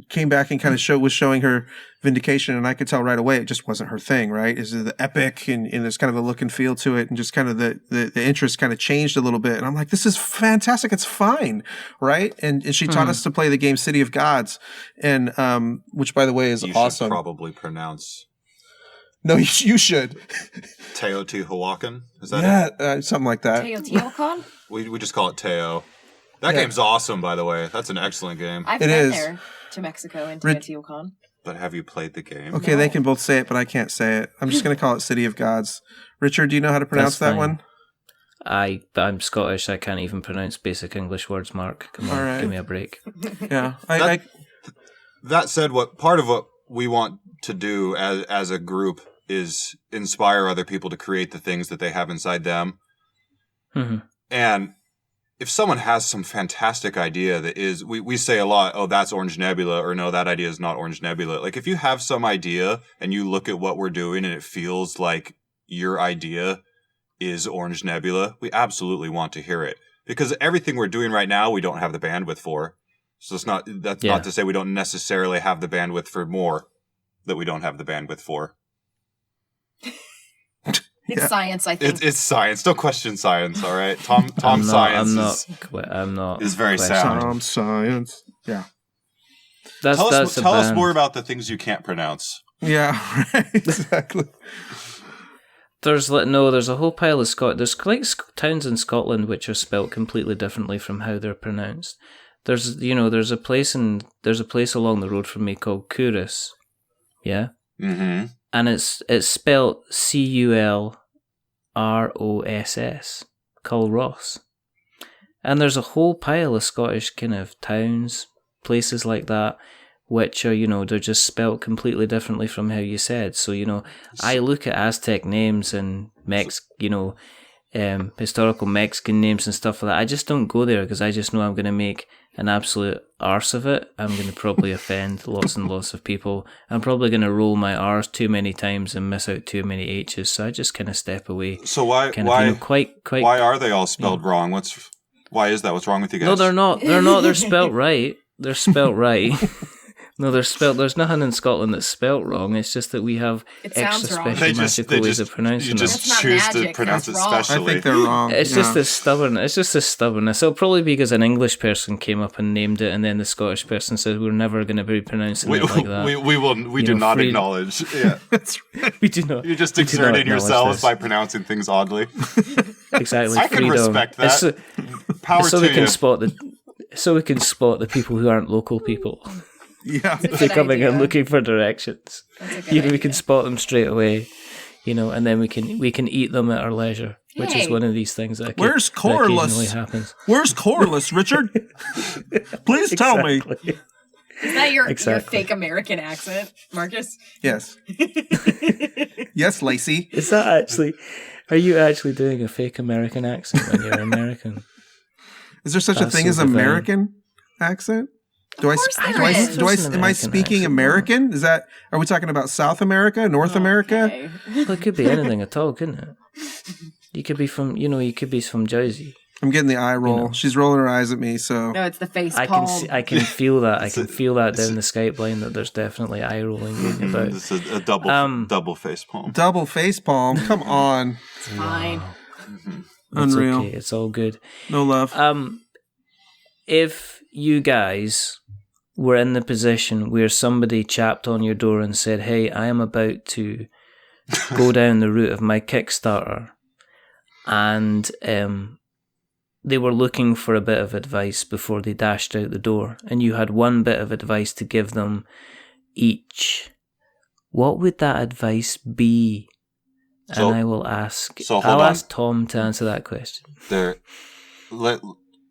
came back and kind of was showing her Vindication, and I could tell right away it just wasn't her thing, right? Is the epic, and there's kind of a look and feel to it, and just kind of the interest kind of changed a little bit. And I'm like, this is fantastic. It's fine, right? And she taught us to play the game City of Gods, and which, by the way, is awesome.
You should probably pronounce.
No, you should.
Teotihuacan? Is that it?
Something like that.
Teotihuacan?
We just call it Teo. That game's awesome, by the way. That's an excellent game.
I've been there to Mexico and Teotihuacan.
But have you played the game?
Okay, They can both say it, but I can't say it. I'm just going to call it City of Gods. Richard, do you know how to pronounce that one?
I'm Scottish. I can't even pronounce basic English words, Mark. Come on, Give me a break.
Yeah.
That said, part of what we want to do as a group is inspire other people to create the things that they have inside them. And if someone has some fantastic idea that is, we say a lot, oh, that's Orange Nebula, or no, that idea is not Orange Nebula. Like, if you have some idea and you look at what we're doing and it feels like your idea is Orange Nebula, we absolutely want to hear it. Because everything we're doing right now, we don't have the bandwidth for. So not to say we don't necessarily have the bandwidth for more that we don't have the bandwidth for.
It's science, I think.
It's science. Don't question science, all right? Tom science is very sound.
Tom science. Yeah.
Tell us more about the things you can't pronounce.
Yeah, right. Exactly.
There's a whole pile of there's like towns in Scotland which are spelt completely differently from how they're pronounced. There's a place along the road from me called Curus. Yeah. Mm-hmm. And it's spelled Culross, Culross. And there's a whole pile of Scottish kind of towns, places like that, which are, they're just spelt completely differently from how you said. So, I look at Aztec names and historical Mexican names and stuff like that. I just don't go there because I just know I'm going to make an absolute arse of it. I'm going to probably offend lots and lots of people. I'm probably going to roll my R's too many times and miss out too many H's. So I just kind of step away.
So why are they all spelled wrong? Why is that? What's wrong with you guys?
No, they're not. They're spelt right. They're spelt right. No, there's nothing in Scotland that's spelt wrong. It's just that we have extra special magical ways of pronouncing them.
You just choose to pronounce it specially.
I think they're wrong.
It's just this stubbornness. It'll probably be because an English person came up and named it, and then the Scottish person said we're never going to be pronouncing it like that.
We do not acknowledge. Yeah,
that's right.
We do not.
You're just exerting yourselves by pronouncing things oddly.
Exactly.
I can respect that. Power
so
to
we
you.
can spot the people who aren't local people.
Yeah,
they're coming and looking for directions. We can spot them straight away, and then we can eat them at our leisure, which is one of these things that
Where's Corliss?
Happens.
Where's Corliss, Richard? Please tell me.
Is that your fake American accent, Marcus?
Yes. Yes, Lacey.
Is that actually? Are you actually doing a fake American accent when you're American?
Is there such a thing as American accent? Am I speaking American? Are we talking about South America, North America?
Well, it could be anything at all, couldn't it? You could be from Jersey.
I'm getting the eye roll. She's rolling her eyes at me, so.
No, it's the face palm.
I can feel that. I can feel that down the Skype line that there's definitely eye rolling going about.
This is a double face palm.
Double face palm. Come on.
It's fine.
Mm-hmm.
Unreal.
It's okay. It's all good.
No love.
If you guys were in the position where somebody chapped on your door and said, "Hey, I am about to go down the route of my Kickstarter," and they were looking for a bit of advice before they dashed out the door, and you had one bit of advice to give them each, what would that advice be? And I will ask. I'll ask Tom to answer that question.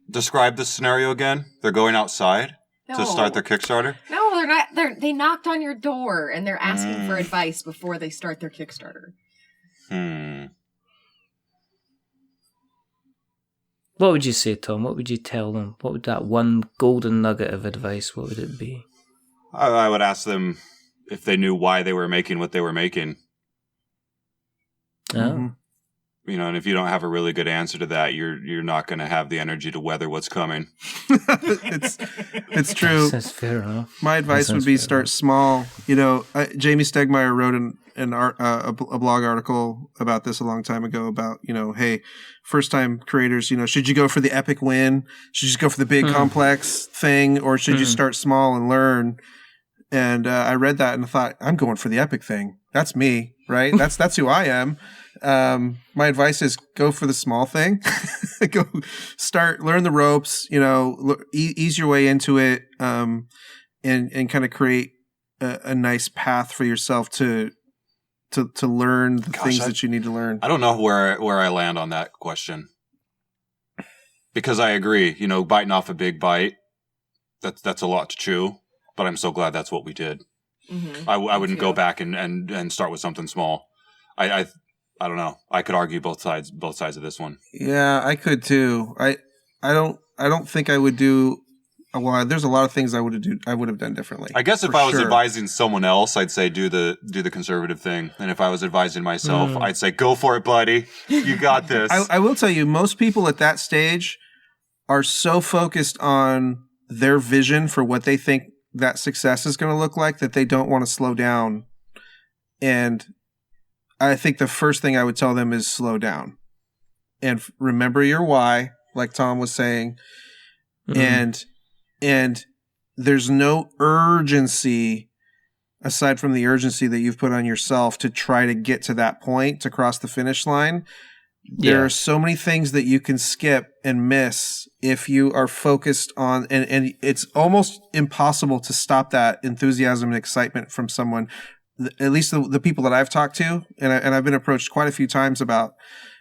Describe the scenario again. They're going outside to start their Kickstarter?
No, they're not. They knocked on your door and they're asking for advice before they start their Kickstarter.
What would you say, Tom? What would you tell them? What would that one golden nugget of advice, what would it be?
I would ask them if they knew why they were making what they were making.
Oh.
Mm-hmm.
And if you don't have a really good answer to that, you're not going to have the energy to weather what's coming.
It's true.
That's fair enough.
My advice would be start small. Jamie Stegmaier wrote a blog article about this a long time ago about, hey, first time creators, should you go for the epic win? Should you go for the big complex thing? Or should you start small and learn? And I read that and I thought, I'm going for the epic thing. That's me, right? That's who I am. My advice is go for the small thing. Go learn the ropes, ease your way into it, and kind of create a nice path for yourself to learn the things that you need to learn.
I don't know where I land on that question. Because I agree, biting off a big bite, that's a lot to chew, but I'm so glad that's what we did. Mm-hmm. I wouldn't go back and start with something small. I don't know. I could argue both sides of this one.
Yeah, I could too. I don't think I would do. Well, there's a lot of things I would have done differently.
I guess if I was advising someone else, I'd say do the conservative thing, and if I was advising myself, I'd say go for it, buddy. You got this.
I will tell you, most people at that stage are so focused on their vision for what they think that success is going to look like that they don't want to slow down. And I think the first thing I would tell them is slow down and remember your why, like Tom was saying. And there's no urgency aside from the urgency that you've put on yourself to try to get to that point, to cross the finish line. There are so many things that you can skip and miss if you are focused on, and it's almost impossible to stop that enthusiasm and excitement from someone. At least the people that I've talked to, and I've been approached quite a few times about,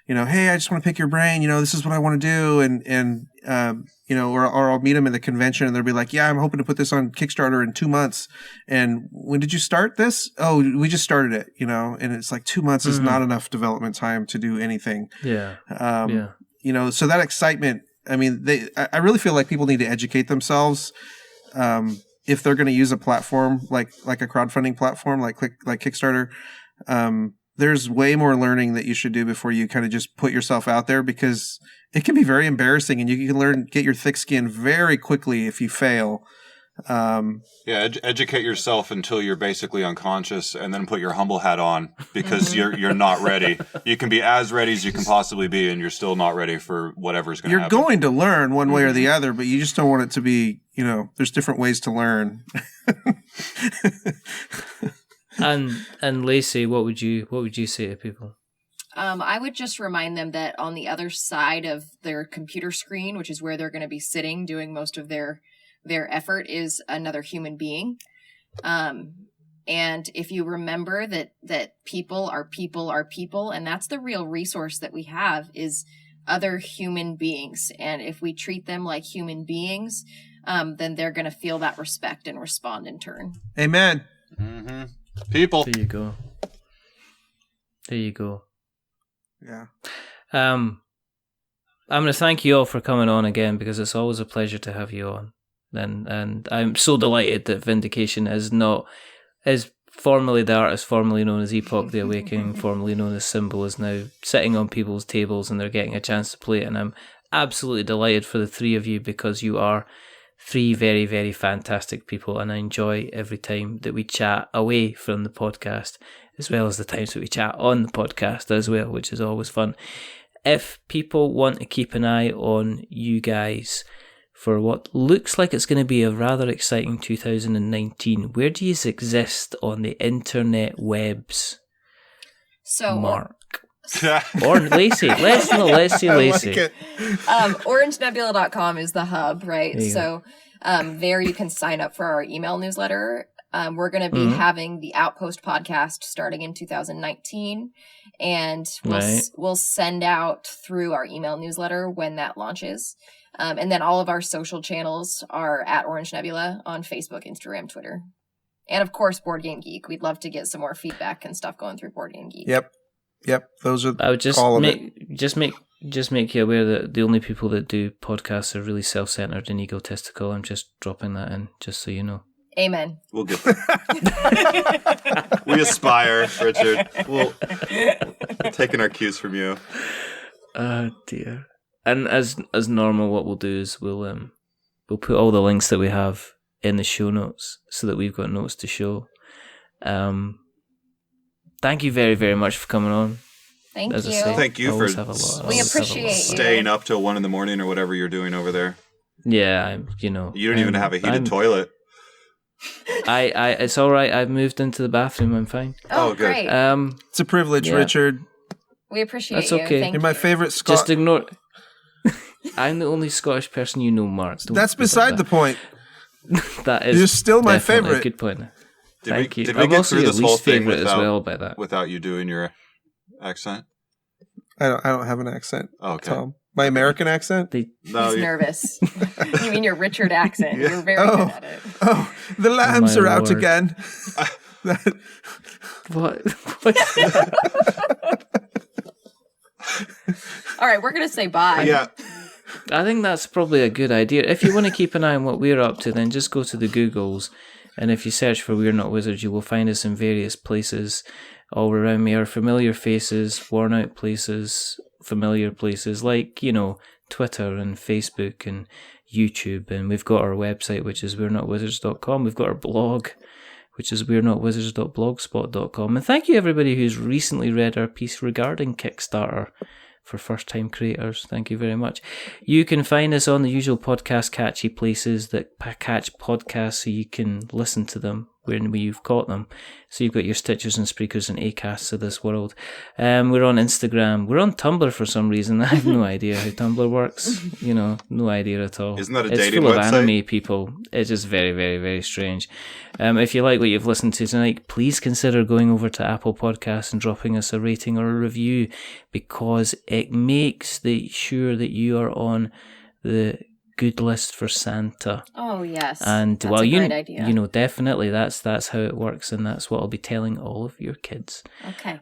hey, I just want to pick your brain. This is what I want to do. And or I'll meet them at the convention and they'll be like, yeah, I'm hoping to put this on Kickstarter in 2 months. And when did you start this? Oh, we just started it, and it's like 2 months is not enough development time to do anything.
Yeah.
So that excitement, I really feel like people need to educate themselves. If they're going to use a platform like a crowdfunding platform, like Kickstarter, there's way more learning that you should do before you kind of just put yourself out there, because it can be very embarrassing and you can get your thick skin very quickly if you fail.
Educate yourself until you're basically unconscious, and then put your humble hat on, because you're not ready. You can be as ready as you can possibly be, and you're still not ready for whatever's going to happen.
You're going to learn one way or the other, but you just don't want it to be, there's different ways to learn.
And Lacey, what would you say to people?
I would just remind them that on the other side of their computer screen, which is where they're going to be sitting doing most of their effort, is another human being. And if you remember that people are people, and that's the real resource that we have, is other human beings. And if we treat them like human beings, then they're going to feel that respect and respond in turn.
Amen.
Mm-hmm. People.
There you go.
Yeah.
I'm going to thank you all for coming on again, because it's always a pleasure to have you on. And I'm so delighted that Vindication is formerly the artist, formerly known as Epoch the Awakening, formerly known as Symbol, is now sitting on people's tables and they're getting a chance to play it. And I'm absolutely delighted for the three of you, because you are three very, very fantastic people, and I enjoy every time that we chat away from the podcast, as well as the times that we chat on the podcast as well, which is always fun. If people want to keep an eye on you guys for what looks like it's going to be a rather exciting 2019, where do you exist on the internet webs?
So,
Mark. Or Lacey. Let's Lacey.
Like
OrangeNebula.com is the hub, right? So there you can sign up for our email newsletter. We're going to be having the Outpost podcast starting in 2019, and we'll send out through our email newsletter when that launches. And then all of our social channels are at Orange Nebula on Facebook, Instagram, Twitter, and of course Board Game Geek. We'd love to get some more feedback and stuff going through Board Game Geek.
Yep. Those are
I would just
all
make you aware that the only people that do podcasts are really self-centered and egotistical. I'm just dropping that in, just so you know.
Amen.
We'll get we aspire, Richard. We're taking our cues from you.
Oh dear. And as normal, what we'll do is we'll put all the links that we have in the show notes, so that we've got notes to show. Thank you very, very much for coming on.
Thank you.
Thank you for
we appreciate you
staying up till 1 a.m. or whatever you're doing over there.
Yeah,
you don't even have a heated toilet.
It's all right. I've moved into the bathroom. I'm fine.
Oh, great.
It's a privilege, Richard.
We appreciate
That's
you.
okay.
You're my favorite Scot.
Just ignore. I'm the only Scottish person you know, Mark.
That's beside the point.
That is.
You're still my favorite.
A good point. Thank you.
Did we get through this whole thing
without
you doing your accent?
I don't have an accent.
Oh, okay.
Tom. My American accent?
He's nervous. You mean your Richard accent. Yeah. You're very good at it.
Oh, the lambs are out again.
What?
All right, we're going to say bye.
Yeah.
I think that's probably a good idea. If you want to keep an eye on what we're up to, then just go to the Googles, and if you search for We're Not Wizards, you will find us in various places all around me. Our familiar faces, worn out places, familiar places like, Twitter and Facebook and YouTube. And we've got our website, which is we'renotwizards.com. We've got our blog, which is we'renotwizards.blogspot.com. And thank you everybody who's recently read our piece regarding Kickstarter for first-time creators. Thank you very much. You can find us on the usual podcast catchy places that catch podcasts, so you can listen to them when you've caught them. So you've got your Stitchers and Spreakers and Acasts of this world. We're on Instagram. We're on Tumblr for some reason. I have no idea how Tumblr works. No idea at all.
Isn't that a
it's
dating
full
website?
Of anime people. It's just very, very, very strange. If you like what you've listened to tonight, please consider going over to Apple Podcasts and dropping us a rating or a review, because it makes sure that you are on the good list for Santa.
Oh yes,
and
that's a great idea.
Definitely that's how it works, and that's what I'll be telling all of your kids.
Okay.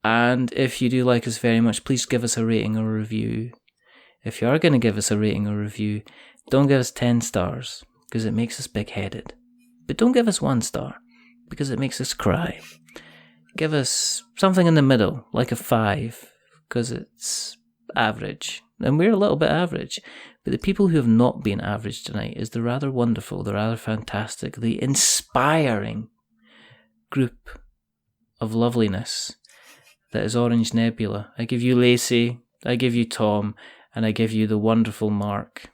And if you do like us very much, please give us a rating or a review. If you are going to give us a rating or review, don't give us 10 stars because it makes us big-headed. But don't give us 1 star because it makes us cry. Give us something in the middle, like a 5, because it's average. And we're a little bit average. But the people who have not been average tonight is the rather wonderful, the rather fantastic, the inspiring group of loveliness that is Orange Nebula. I give you Lacey, I give you Tom, and I give you the wonderful Marc.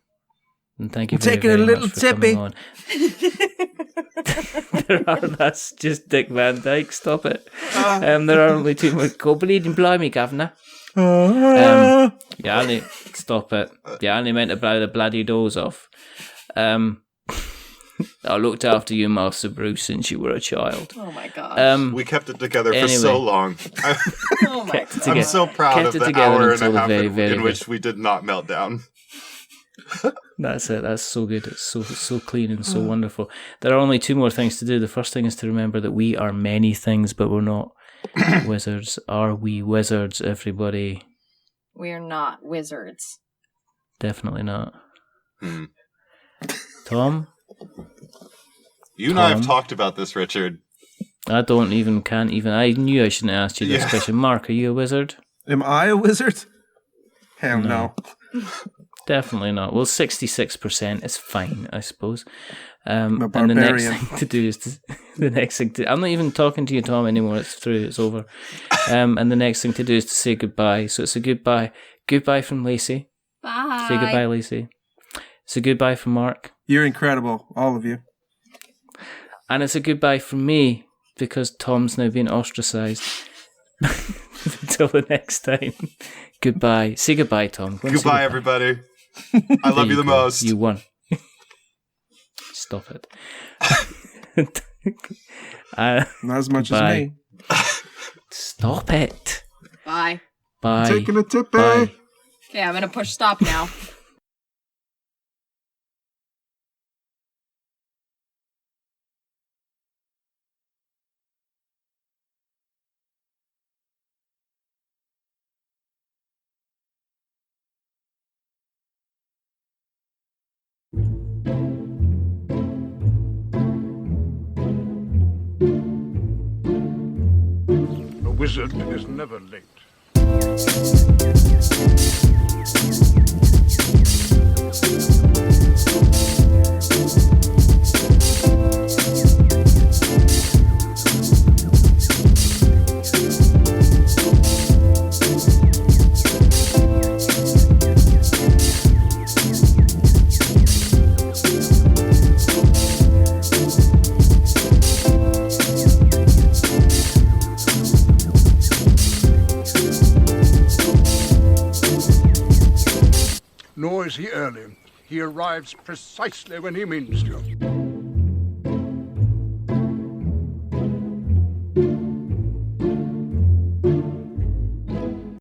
And thank you very, very much for coming on. That's just Dick Van Dyke. Stop it. There are only 2 more. Go bleeding blimey, governor. Stop it. You only meant to blow the bloody doors off. I looked after you, Master Bruce, since you were a child.
Oh my gosh.
We kept it together for so long.
Oh my God.
I'm so proud of the hour and a half in which we did not melt down.
That's it. That's so good. It's so clean and so wonderful. There are only 2 more things to do. The first thing is to remember that we are many things, but we're not wizards. Are we wizards, everybody?
We are not wizards.
Definitely not. Tom?
You and I have talked about this, Richard.
I knew I shouldn't have asked you this question. Marc, are you a wizard?
Am I a wizard? Hell no.
Definitely not. Well, 66% is fine, I suppose.
I'm a
and the next
barbarian.
thing to do is I'm not even talking to you, Tom, anymore. It's through. It's over. And the next thing to do is to say goodbye. So it's a goodbye. Goodbye from Lacey.
Bye.
Say goodbye, Lacey. It's a goodbye from Marc.
You're incredible, all of you.
And it's a goodbye from me, because Tom's now been ostracised. Until the next time. Goodbye. Say goodbye, Tom.
Goodbye, everybody. I love you the most.
You won. Stop it.
Not as much as me.
Stop it.
Bye.
Bye.
Taking a tippy.
Bye.
Okay, I'm gonna push stop now.
A wizard is never late. Nor is he early. He arrives precisely when he means to.